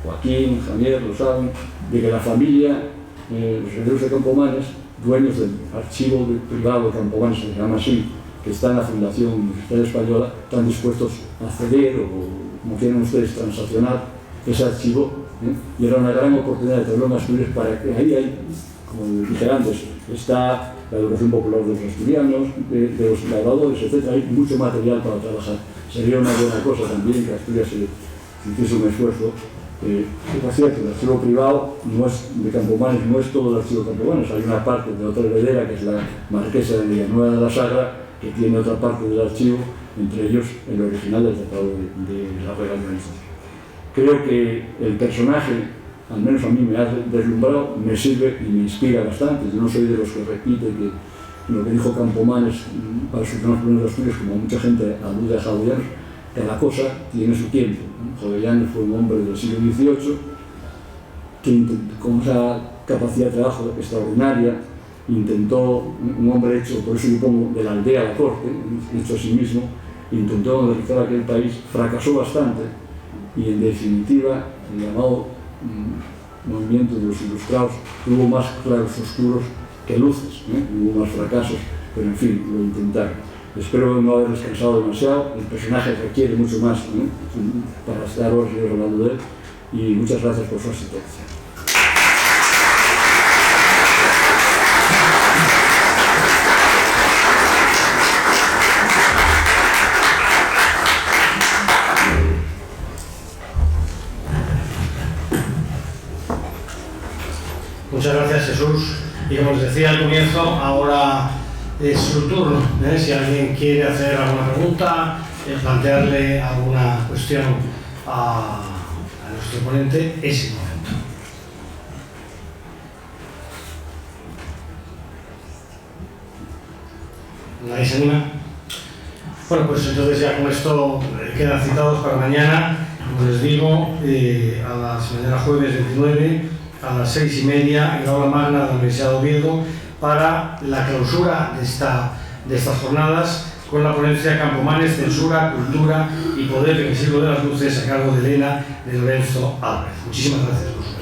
Joaquín, Javier, lo saben, de que la familia, los herederos de Campomanes, dueños del archivo privado de Campomanes, se llama así, que está en la Fundación Universitaria Española, están dispuestos a ceder o, como quieren ustedes, transaccionar ese archivo, y era una gran oportunidad de tenerlo en Asturias para que ahí hay como dije antes, está la educación popular de los asturianos, de los labradores, etc. Hay mucho material para trabajar. Sería una buena cosa también que Asturias se hiciese un esfuerzo. Es cierto, el archivo privado no es de Campomanes, no es todo el archivo de Campomanes. Hay una parte de otra heredera, que es la Marquesa de Villanueva de la Sagra, que tiene otra parte del archivo, entre ellos el original del Tratado de la Regla de Venecia. Creo que el personaje, al menos a mí me ha deslumbrado, me sirve y me inspira bastante. Yo no soy de los que repite que lo que dijo Campomanes para solucionar los problemas de Asturias, como mucha gente alude a Jovellanos, cada cosa tiene su tiempo. Jovellanos fue un hombre del siglo XVIII que con esa capacidad de trabajo extraordinaria intentó, un hombre hecho, por eso yo pongo de la aldea a la corte, hecho a sí mismo, intentó modernizar aquel país, fracasó bastante y en definitiva el llamado movimiento de los ilustrados tuvo más claros oscuros que luces, hubo más fracasos, pero en fin, lo intentaron. Espero no haber descansado demasiado, el personaje requiere mucho más para estar horas y horas hablando de él, y muchas gracias por su asistencia. Muchas gracias, Jesús. Y como les decía al comienzo, ahora es su turno. Si alguien quiere hacer alguna pregunta, plantearle alguna cuestión a nuestro ponente, es el momento. ¿Nadie se anima? Bueno, pues entonces ya con esto quedan citados para mañana, como les digo, mañana jueves 29, a las 6:30 en la aula magna de la Universidad de Oviedo, para la clausura de estas jornadas, con la ponencia Campomanes, Censura, Cultura y Poder en el siglo de las Luces, a cargo de Elena de Lorenzo Álvarez. Muchísimas gracias por su